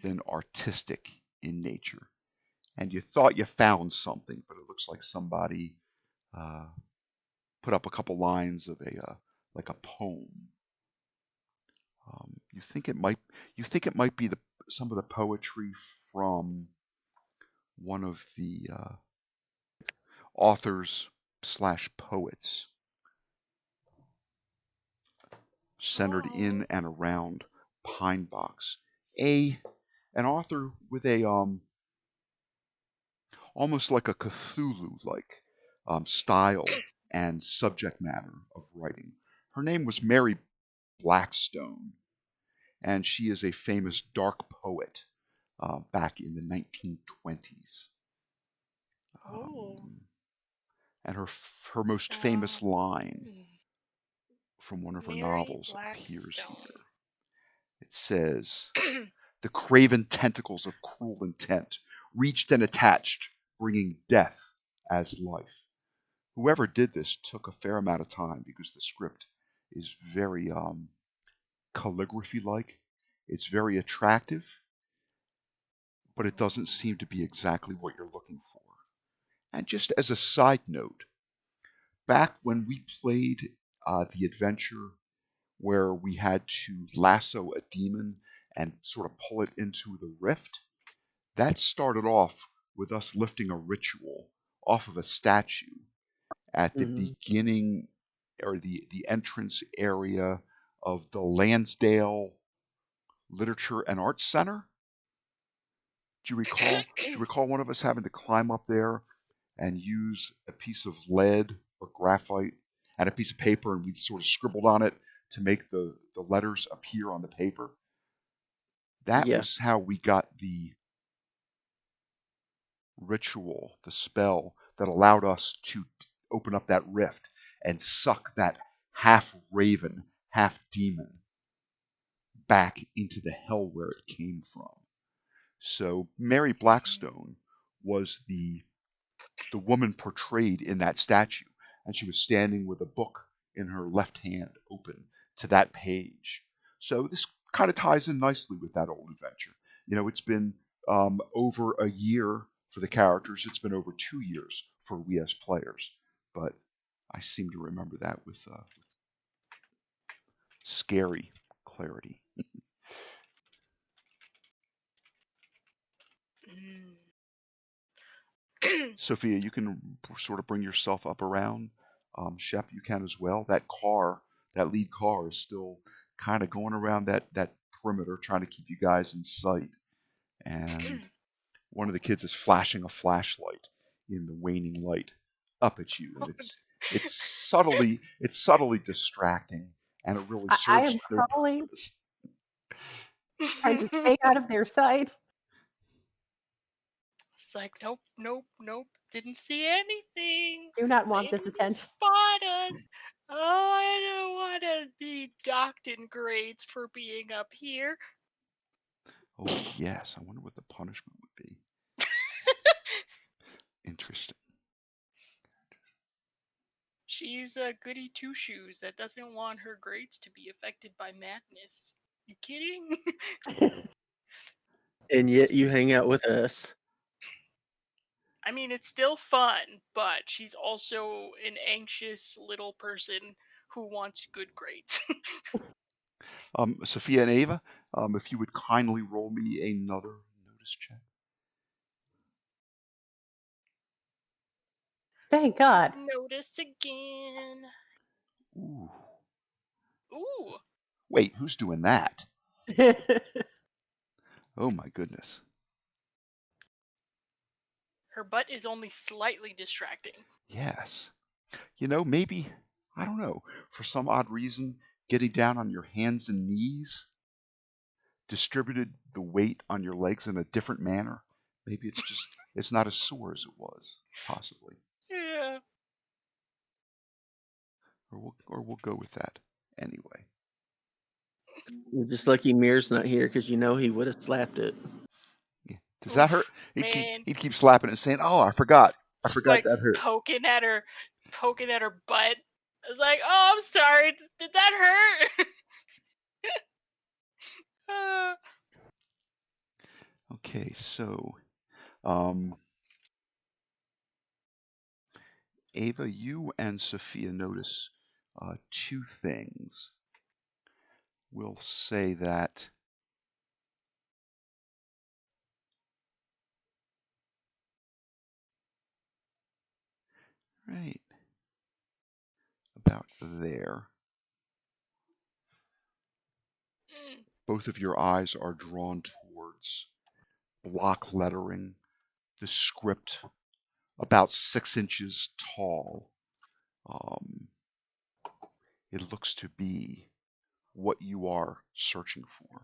than artistic in nature. And you thought you found something, but it looks like somebody uh, put up a couple lines of a like a poem. You think it might be some of the poetry from one of the authors slash poets centered in Oh. and around Pinebox. An author with a almost like a Cthulhu like style and subject matter of writing. Her name was Mary Blackstone, and she is a famous dark poet back in the 1920s. Oh. Um, and her most famous Um, line hmm, from one of her Mary novels appears Blackstone. here. It says, "The craven tentacles of cruel intent reached and attached, bringing death as life." Whoever did this took a fair amount of time because the script is very calligraphy like. It's very attractive, but it doesn't seem to be exactly what you're looking for. And just as a side note, back when we played the adventure where we had to lasso a demon and sort of pull it into the rift, that started off with us lifting a ritual off of a statue at the Mhm. beginning or the entrance area of the Lansdale Literature and Arts Center. Do you recall? Do you recall one of us having to climb up there and use a piece of lead or graphite and a piece of paper, and we sort of scribbled on it to make the letters appear on the paper? That Yeah. was how we got the ritual, the spell that allowed us to open up that rift and suck that half raven, half demon back into the hell where it came from. So Mary Blackstone was the woman portrayed in that statue, and she was standing with a book in her left hand open to that page. So this kind of ties in nicely with that old adventure. It's been over a year for the characters. It's been over 2 years for we as players, but I seem to remember that with scary clarity. Sophia, you can sort of bring yourself up around. Shep, you can as well. That lead car is still kind of going around that perimeter trying to keep you guys in sight. And one of the kids is flashing a flashlight in the waning light up at you, and it's subtly distracting, and it really I serves am no crawling, purpose. trying to stay out of their sight. It's like, nope, nope, nope. Didn't see anything. Do not They want this didn't attention. spot us. Oh, I don't want to be docked in grades for being up here. Oh, yes. I wonder what the punishment would be. Interesting. She's a goody two shoes that doesn't want her grades to be affected by madness. You kidding? And yet you hang out with us. I mean, it's still fun, but she's also an anxious little person who wants good grades. Sophia and Ava, if you would kindly roll me another notice check. Thank God. Notice again. Ooh. Ooh. Wait, who's doing that? Oh my goodness. Her butt is only slightly distracting. Yes. You know, maybe, I don't know, for some odd reason, getting down on your hands and knees distributed the weight on your legs in a different manner. Maybe it's not as sore as it was, possibly. Yeah. Or we'll go with that anyway. You're just lucky Mir's not here because you know he would have slapped it. Yeah. Does that hurt? Man. He'd keep slapping it and saying, "Oh, I forgot. I Just forgot like that hurt." poking at her butt. I was like, oh, I'm sorry. Did that hurt? Okay, so Ava, you and Sophia notice two things. We'll say that right about there. Both of your eyes are drawn towards block lettering, the script about 6 inches tall. It looks to be what you are searching for.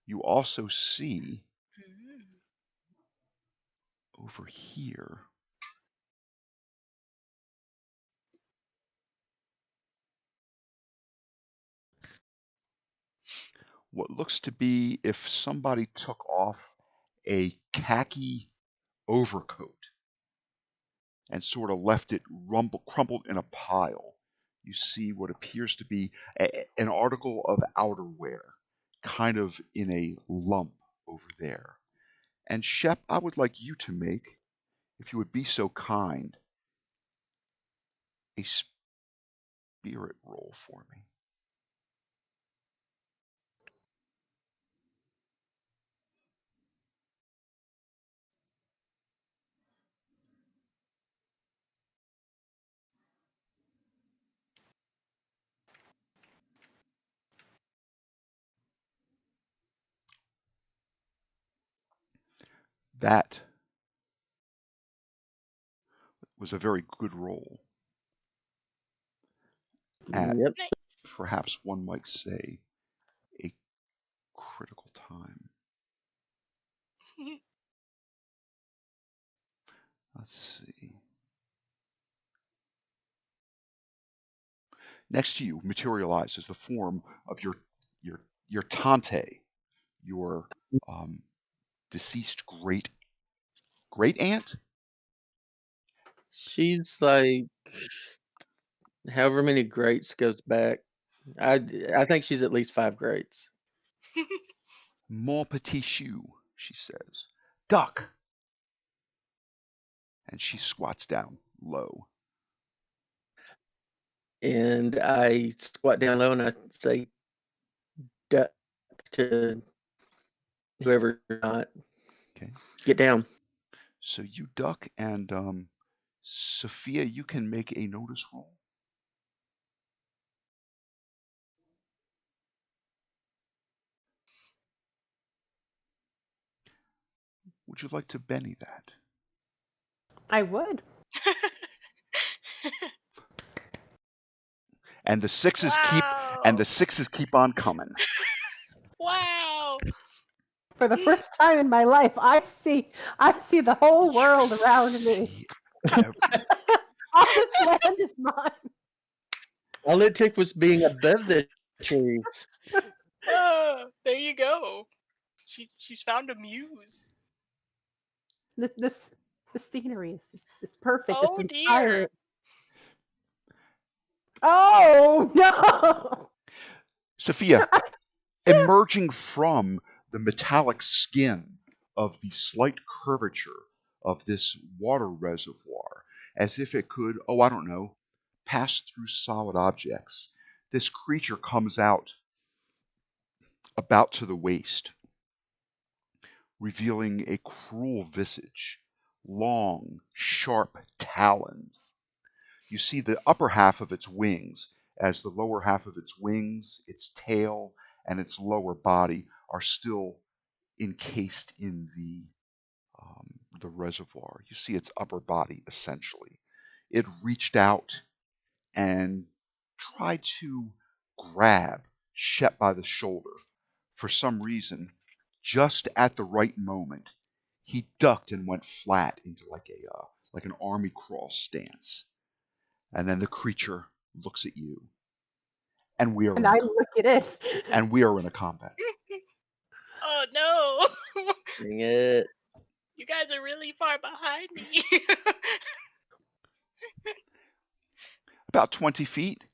You also see over here what looks to be if somebody took off a khaki overcoat and sort of left it crumpled in a pile. You see what appears to be an article of outerwear, kind of in a lump over there. And Shep, I would like you to make, if you would be so kind, a spirit roll for me. That was a very good roll at, Yep. perhaps one might say, a critical time. Let's see. Next to you materializes the form of your tante, your deceased great aunt. She's like however many greats goes back. I think she's at least 5 greats. Mon petit chou, she says. Duck. And she squats down low. And I squat down low and I say, duck to whoever not. Okay. Get down. So you duck, and Sophia, you can make a notice roll. Would you like to Benny that? I would. And the sixes keep on coming. Wow. For the first time in my life, I see the whole world around me. See every- All this land is mine. All it took was being above the trees. There you go. She's found a muse. The scenery is just it's perfect. Oh It's dear. inspiring. Oh no! Sophia, emerging from the metallic skin of the slight curvature of this water reservoir, as if it could, oh, I don't know, pass through solid objects, this creature comes out about to the waist, revealing a cruel visage, long, sharp talons. You see the upper half of its wings, as the lower half of its wings, its tail, and its lower body are still encased in the reservoir. You see its upper body essentially. It reached out and tried to grab Shep by the shoulder. For some reason, just at the right moment, he ducked and went flat into like an army crawl stance. And then the creature looks at you, and we are And in I look at it. a combat. Oh no. Dang it. You guys are really far behind me. About 20 feet,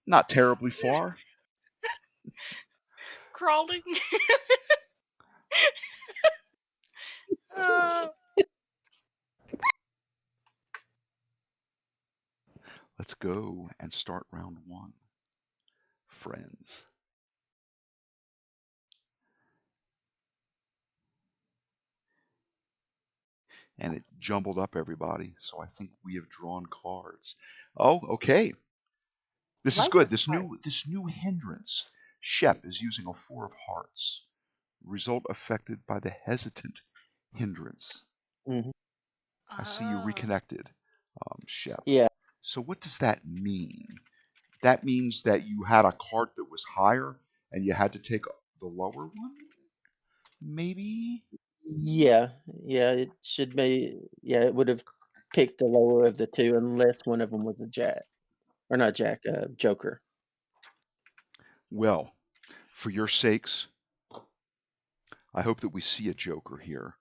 not terribly far. Crawling. Uh, Let's go and start round one, friends. And it jumbled up everybody, so I think we have drawn cards. Oh, okay. This is Like good. this part. This new hindrance. Shep is using a 4 of hearts. Result affected by the hesitant hindrance. Mhm. I see you reconnected, Shep. Yeah. So what does that mean? That means that you had a card that was higher and you had to take the lower one? Maybe? Yeah. Yeah. It should be. Yeah. It would have picked the lower of the two unless one of them was a jack. Or not jack, joker. Well, for your sakes, I hope that we see a joker here.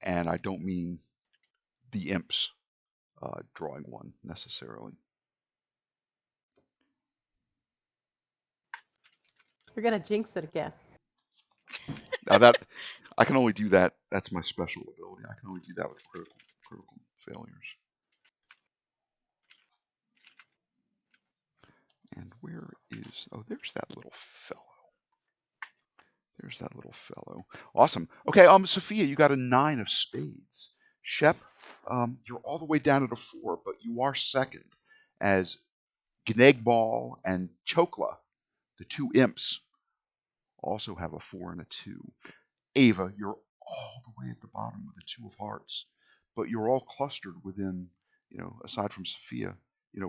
And I don't mean the imps drawing one necessarily. You're gonna jinx it again. Now that I can only do that. That's my special ability. I can only do that with critical failures. And where is? Oh, there's that little fellow. There's that little fellow. Awesome. Okay, Sophia, you got a 9 of spades. Shep, you're all the way down at a 4, but you are second, as Gnegball and Chokla, the two imps, also have a 4 and a 2. Ava, you're all the way at the bottom with a 2 of hearts, but you're all clustered within, aside from Sophia,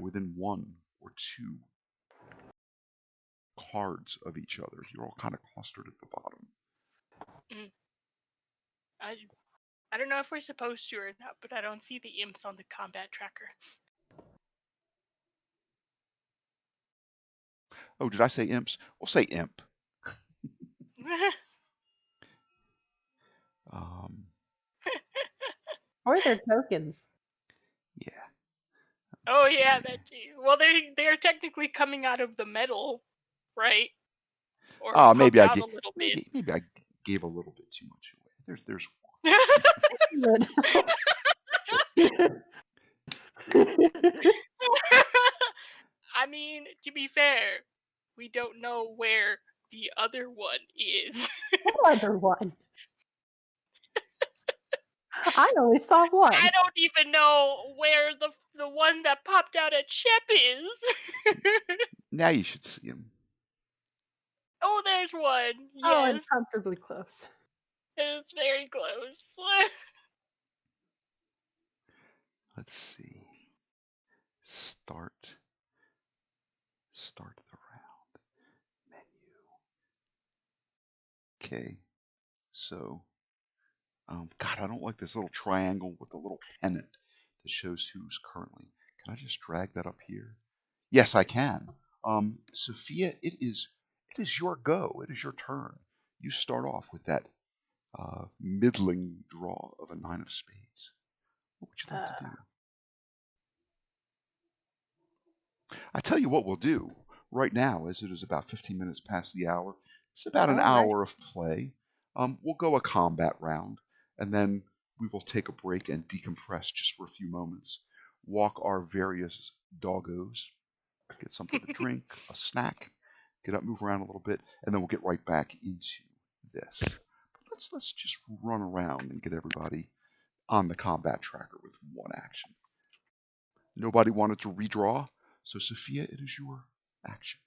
within 1 or 2 cards of each other. You're all kind of clustered at the bottom. mm. I don't know if we're supposed to or not, but I don't see the imps on the combat tracker. Oh, did I say imps? We'll say imp. Um, Or their tokens. yeah. Oh yeah, that too. Well, they're technically coming out of the metal, right? Or Ah, popped out a little bit. maybe I gave a little bit too much away. There's I mean, to be fair, we don't know where the other one is. What other one? I only saw one. I don't even know where the one that popped out at Shep is. Now you should see him. Oh, there's one. Oh, Yes, uncomfortably close. it's very close. Let's see. Start the round. Menu. Okay. So, God, I don't like this little triangle with the little pennant that shows who's currently. Can I just drag that up here? Yes, I can. Sophia, it is your go. It is your turn. You start off with that middling draw of a 9 of spades. What would you like to Uh, do? I tell you what we'll do right now, as it is about 15 minutes past the hour. It's about an all right. hour of play. We'll go a combat round, and then we will take a break and decompress just for a few moments. Walk our various doggos, get something to drink, a snack, get up, move around a little bit, and then we'll get right back into this. But let's just run around and get everybody on the combat tracker with one action. Nobody wanted to redraw, so Sophia, it is your action.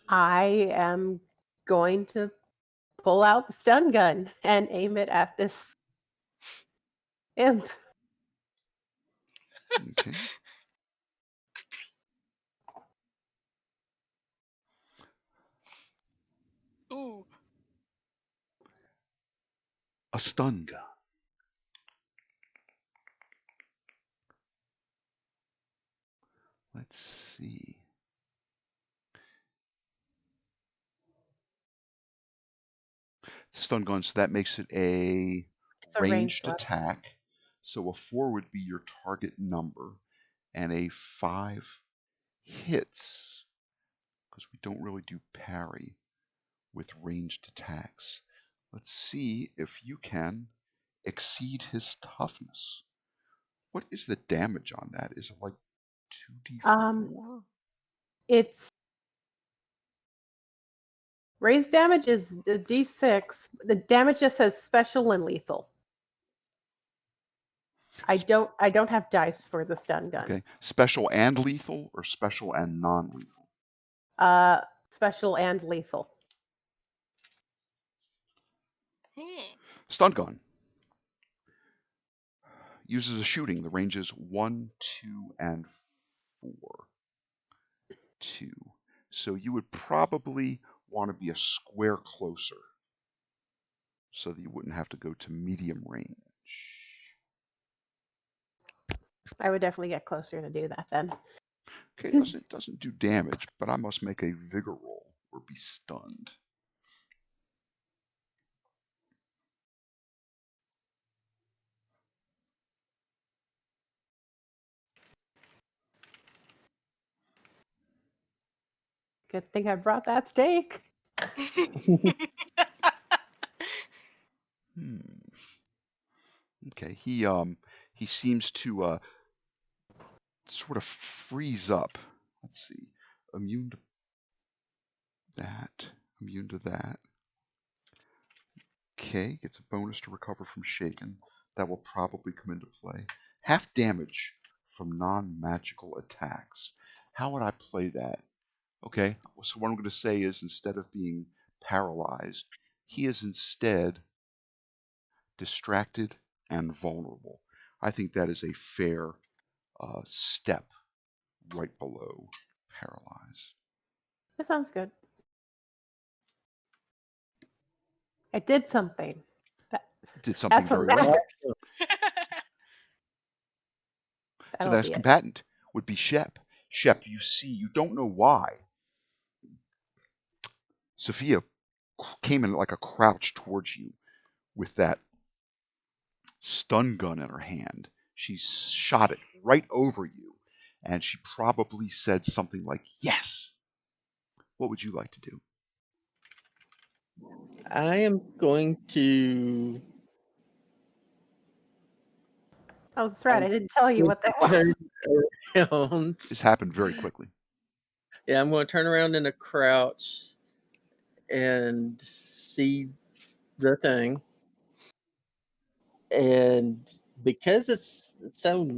I am going to pull out the stun gun and aim it at this imp. Okay. Ooh. A stun gun. Let's see. Stun gun, so that makes it a It's a ranged ranged one. attack. So a 4 would be your target number, and a 5 hits, because we don't really do parry with ranged attacks. Let's see if you can exceed his toughness. What is the damage on that? Is it like 2d4? It's raised damage is the d6. The damage just says special and lethal. I don't have dice for the stun gun. Okay. Special and lethal, or special and non-lethal? Special and lethal. Stun gun uses a shooting. The range is 1, 2, and 4. 2. So you would probably want to be a square closer so that you wouldn't have to go to medium range. I would definitely get closer to do that then. Okay, it doesn't do damage, but I must make a vigor roll or be stunned. Good thing I brought that steak. Okay, he seems to sort of freeze up. Let's see. Immune to that. Immune to that. Okay, gets a bonus to recover from shaken. That will probably come into play. Half damage from non-magical attacks. How would I play that? Okay, so what I'm going to say is instead of being paralyzed, he is instead distracted and vulnerable. I think that is a fair step right below paralyzed. That sounds good. I did something. Did something That's what very well. matters. So That'll the next be it. combatant would be Shep. Shep, you don't know why. Sophia came in like a crouch towards you with that stun gun in her hand. She shot it right over you, and she probably said something like, "Yes." What would you like to do? I am going to Oh, that's right. I didn't tell you what that was. turn around. This happened very quickly. Yeah, I'm going to turn around in a crouch and see the thing. And because it's so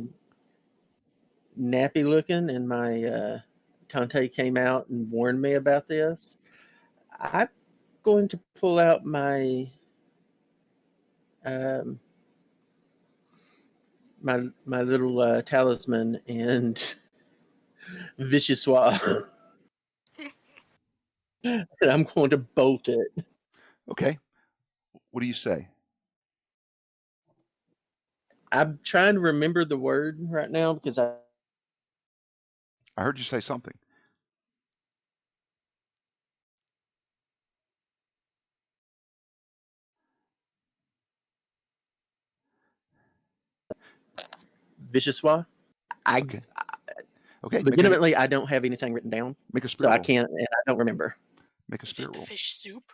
nappy looking, and my Tante came out and warned me about this, I'm going to pull out my um, my little talisman and vicious swap, and I'm going to bolt it. Okay. What do you say? I'm trying to remember the word right now because I heard you say something. Vichyssoise. I Okay. Okay. legitimately I don't have anything written down, Make a so spirit I roll. can't and I don't remember. Make a Is spirit it the roll. fish soup?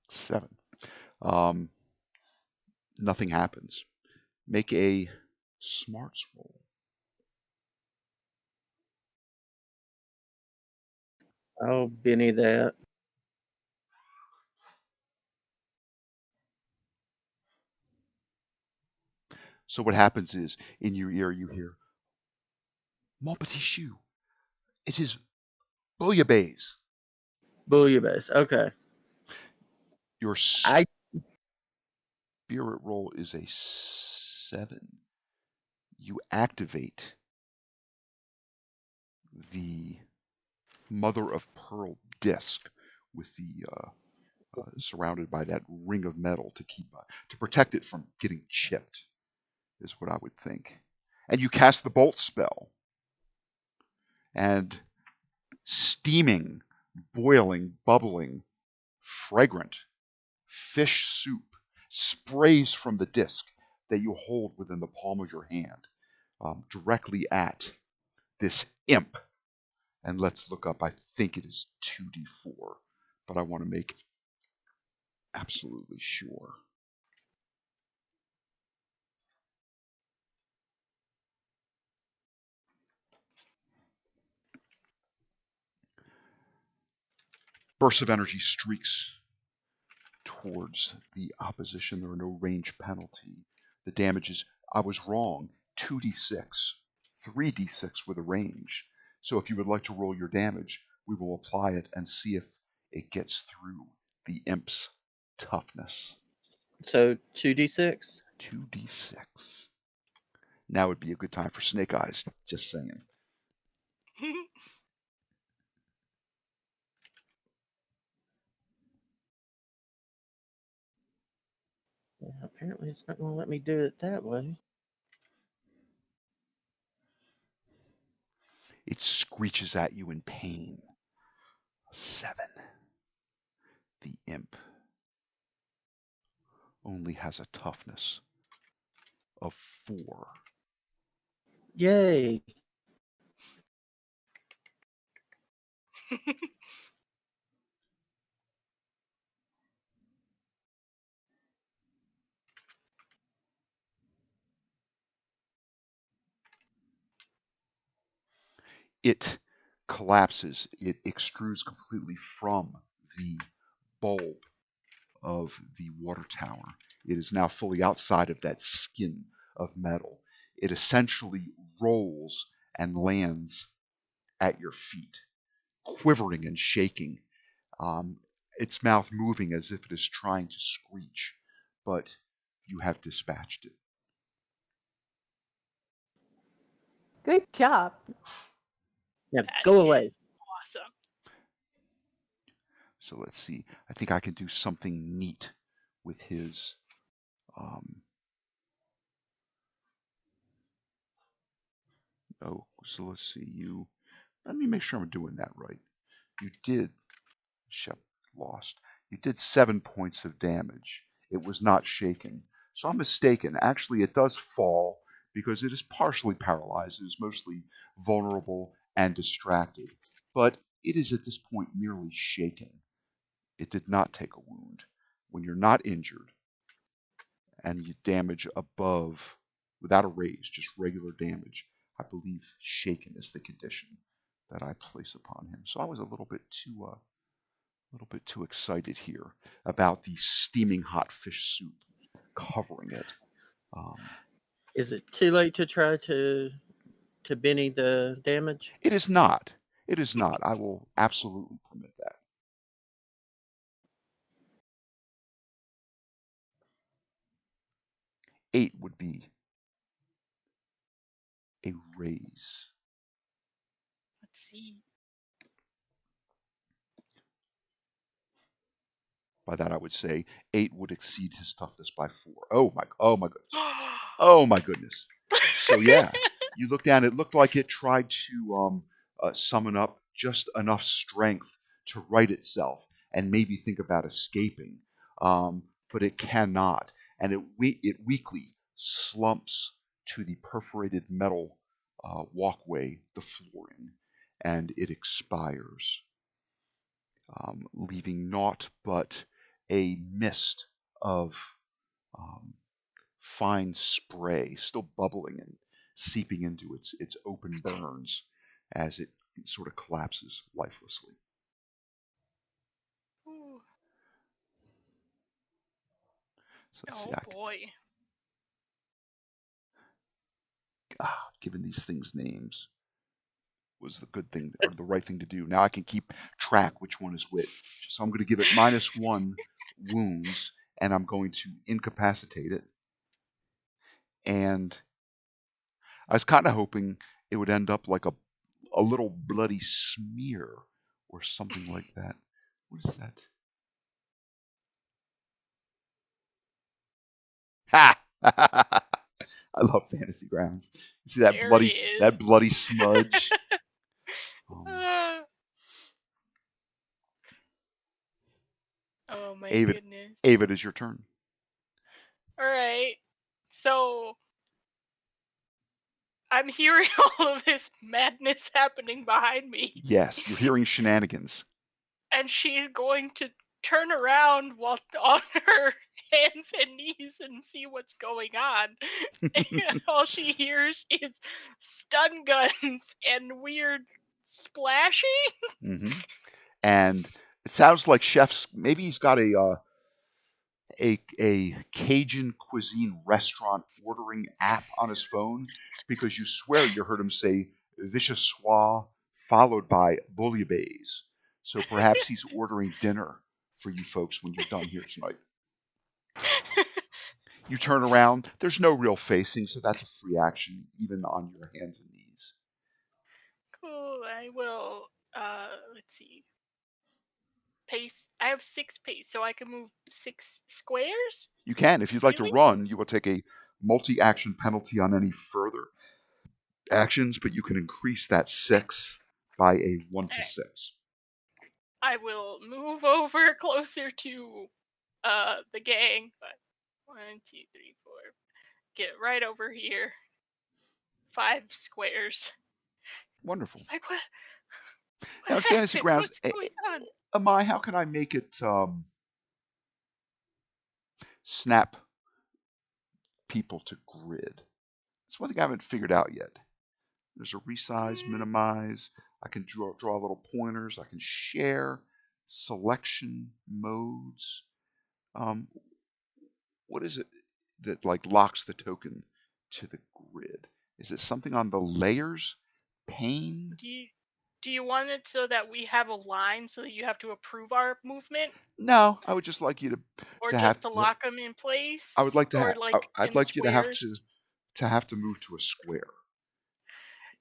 Seven. Um, nothing happens. Make a smarts roll. Oh, Benny, that. So what happens is in your ear you hear Mon petit chou. It is bouillabaisse. Bouillabaisse. Okay. Your I spirit roll is a 7. You activate the mother of pearl disc with the surrounded by that ring of metal to keep to protect it from getting chipped, is what I would think. And you cast the bolt spell, and steaming, boiling, bubbling, fragrant fish soup sprays from the disc that you hold within the palm of your hand directly at this imp. And let's look up, I think it is 2d4, but I want to make absolutely sure. Burst of energy streaks towards the opposition. There are no range penalty. The damage is, I was wrong, 2d6, 3d6 with a range. So if you would like to roll your damage, we will apply it and see if it gets through the imp's toughness. so 2d6. 2d6. Now would be a good time for snake eyes, just saying. Yeah, apparently it's not going to let me do it that way. It screeches at you in pain. 7. The imp only has a toughness of 4. Yay. It collapses, it extrudes completely from the bulb of the water tower. It is now fully outside of that skin of metal. It essentially rolls and lands at your feet, quivering and shaking, um, its mouth moving as if it is trying to screech, but you have dispatched it. Good job. Now That go away. is awesome. So let's see. I think I can do something neat with his. Um, so let's see. You. Let me make sure I'm doing that right. You did. Shep lost. You did 7 points of damage. It was not shaken. So I'm mistaken. Actually, it does fall because it is partially paralyzed. It is mostly vulnerable and distracted. But it is at this point merely shaken. It did not take a wound. When you're not injured and you damage above without a raise, just regular damage, I believe shaken is the condition that I place upon him. So I was a little bit too excited here about the steaming hot fish soup covering it. Is it too late to try to Benny the damage? It is not. It is not. I will absolutely permit that. 8 would be a raise. Let's see. By that I would say 8 would exceed his toughness by 4. Oh my goodness. Oh my goodness. So yeah, you look down. It looked like it tried to summon up just enough strength to right itself and maybe think about escaping, but it cannot, and it weakly slumps to the perforated metal walkway, the flooring, and it expires, leaving naught but a mist of um, fine spray still bubbling and seeping into its open burns as it sort of collapses lifelessly. Ooh. So let's see. Oh boy. Giving these things names was the good thing or the right thing to do. Now I can keep track which one is which. So I'm going to give it -1 wounds, and I'm going to incapacitate it. And I was kind of hoping it would end up like a little bloody smear or something like that. What is that? Ha! I love Fantasy Grounds. You see There it that is. bloody smudge. Oh my Ava, goodness. Ava, it is your turn. All right. So I'm hearing all of this madness happening behind me. Yes, you're hearing shenanigans. And she's going to turn around while on her hands and knees and see what's going on. And all she hears is stun guns and weird splashing. Hmm. And it sounds like Chef's, maybe he's got a Cajun cuisine restaurant ordering app on his phone, because you swear you heard him say Vichyssoise followed by bouillabaisse. So perhaps he's ordering dinner for you folks when you're done here tonight. You turn around, there's no real facing, so that's a free action, even on your hands and knees. Cool. I will. Let's see. Pace. I have 6 pace, so I can move 6 squares. You can. If you'd like to Really? run, you will take a multi-action penalty on any further actions, but you can increase that 6 by a 1 to 6. I will move over closer to the gang. 1, 2, 3, 4. Get right over here. 5 squares. Wonderful. It's like what? Now in Fantasy Happened? Grounds, What's going on? Amai, how can I make it snap people to grid? That's one thing I haven't figured out yet. There's a resize, minimize. I can draw little pointers. I can share, selection modes. What is it that like locks the token to the grid? Is it something on the layers pane? Do you want it so that we have a line so that you have to approve our movement, No, I would just like you or to just have to to. lock them in place, I would like to or have. like I'd in like you to have squares? to move to a square.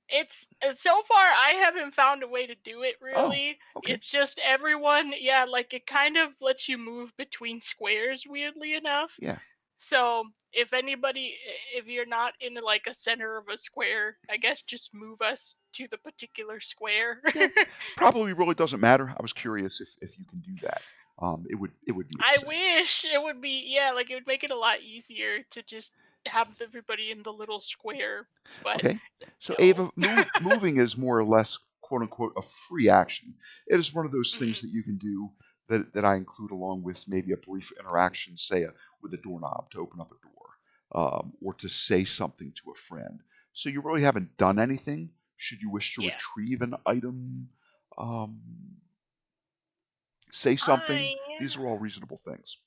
It's so far I haven't found a way to do it Oh, really. okay. It's just everyone, yeah, like it kind of lets you move between squares weirdly enough. Yeah. So if you're not in like a center of a square, I guess just move us to the particular square. Yeah. Probably really doesn't matter. I was curious if you can do that. It would be I exciting. wish it would be, yeah, like it would make it a lot easier to just have everybody in the little square. But Okay. So no. Ava, moving is more or less quote unquote a free action. It is one of those things that you can do that I include along with maybe a brief interaction, say with a doorknob to open up a door, or to say something to a friend. So you really haven't done anything. Should you wish to Yeah. retrieve an item, say something. These are all reasonable things.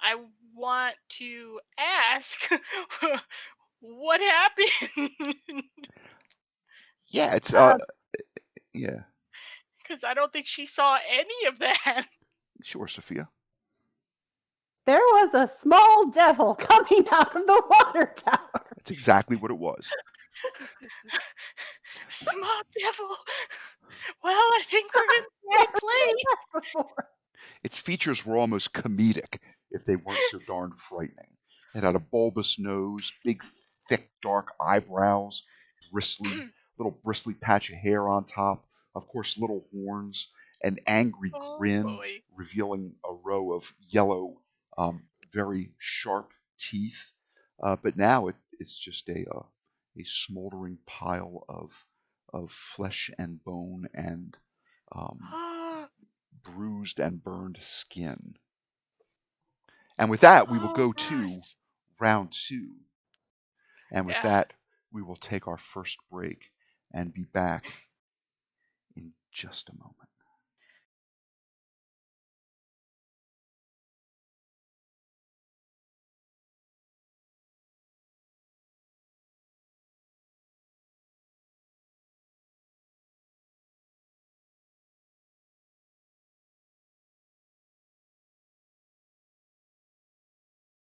I want to ask what happened. Yeah, it's Uh, yeah. Because I don't think she saw any of that. Sure, Sophia. there was a small devil coming out of the water tower. That's exactly what it was. Small devil. Well, I think we're in the right place. Before. Its features were almost comedic if they weren't so darn frightening. It had a bulbous nose, big, thick, dark eyebrows, little bristly patch of hair on top, of course, little horns, an angry Oh grin boy. revealing a row of yellow, very sharp teeth. But now it's just a smoldering pile of flesh and bone and um, bruised and burned skin. And with that, we will Oh go to gosh. round two. And with Yeah. that, we will take our first break and be back in just a moment.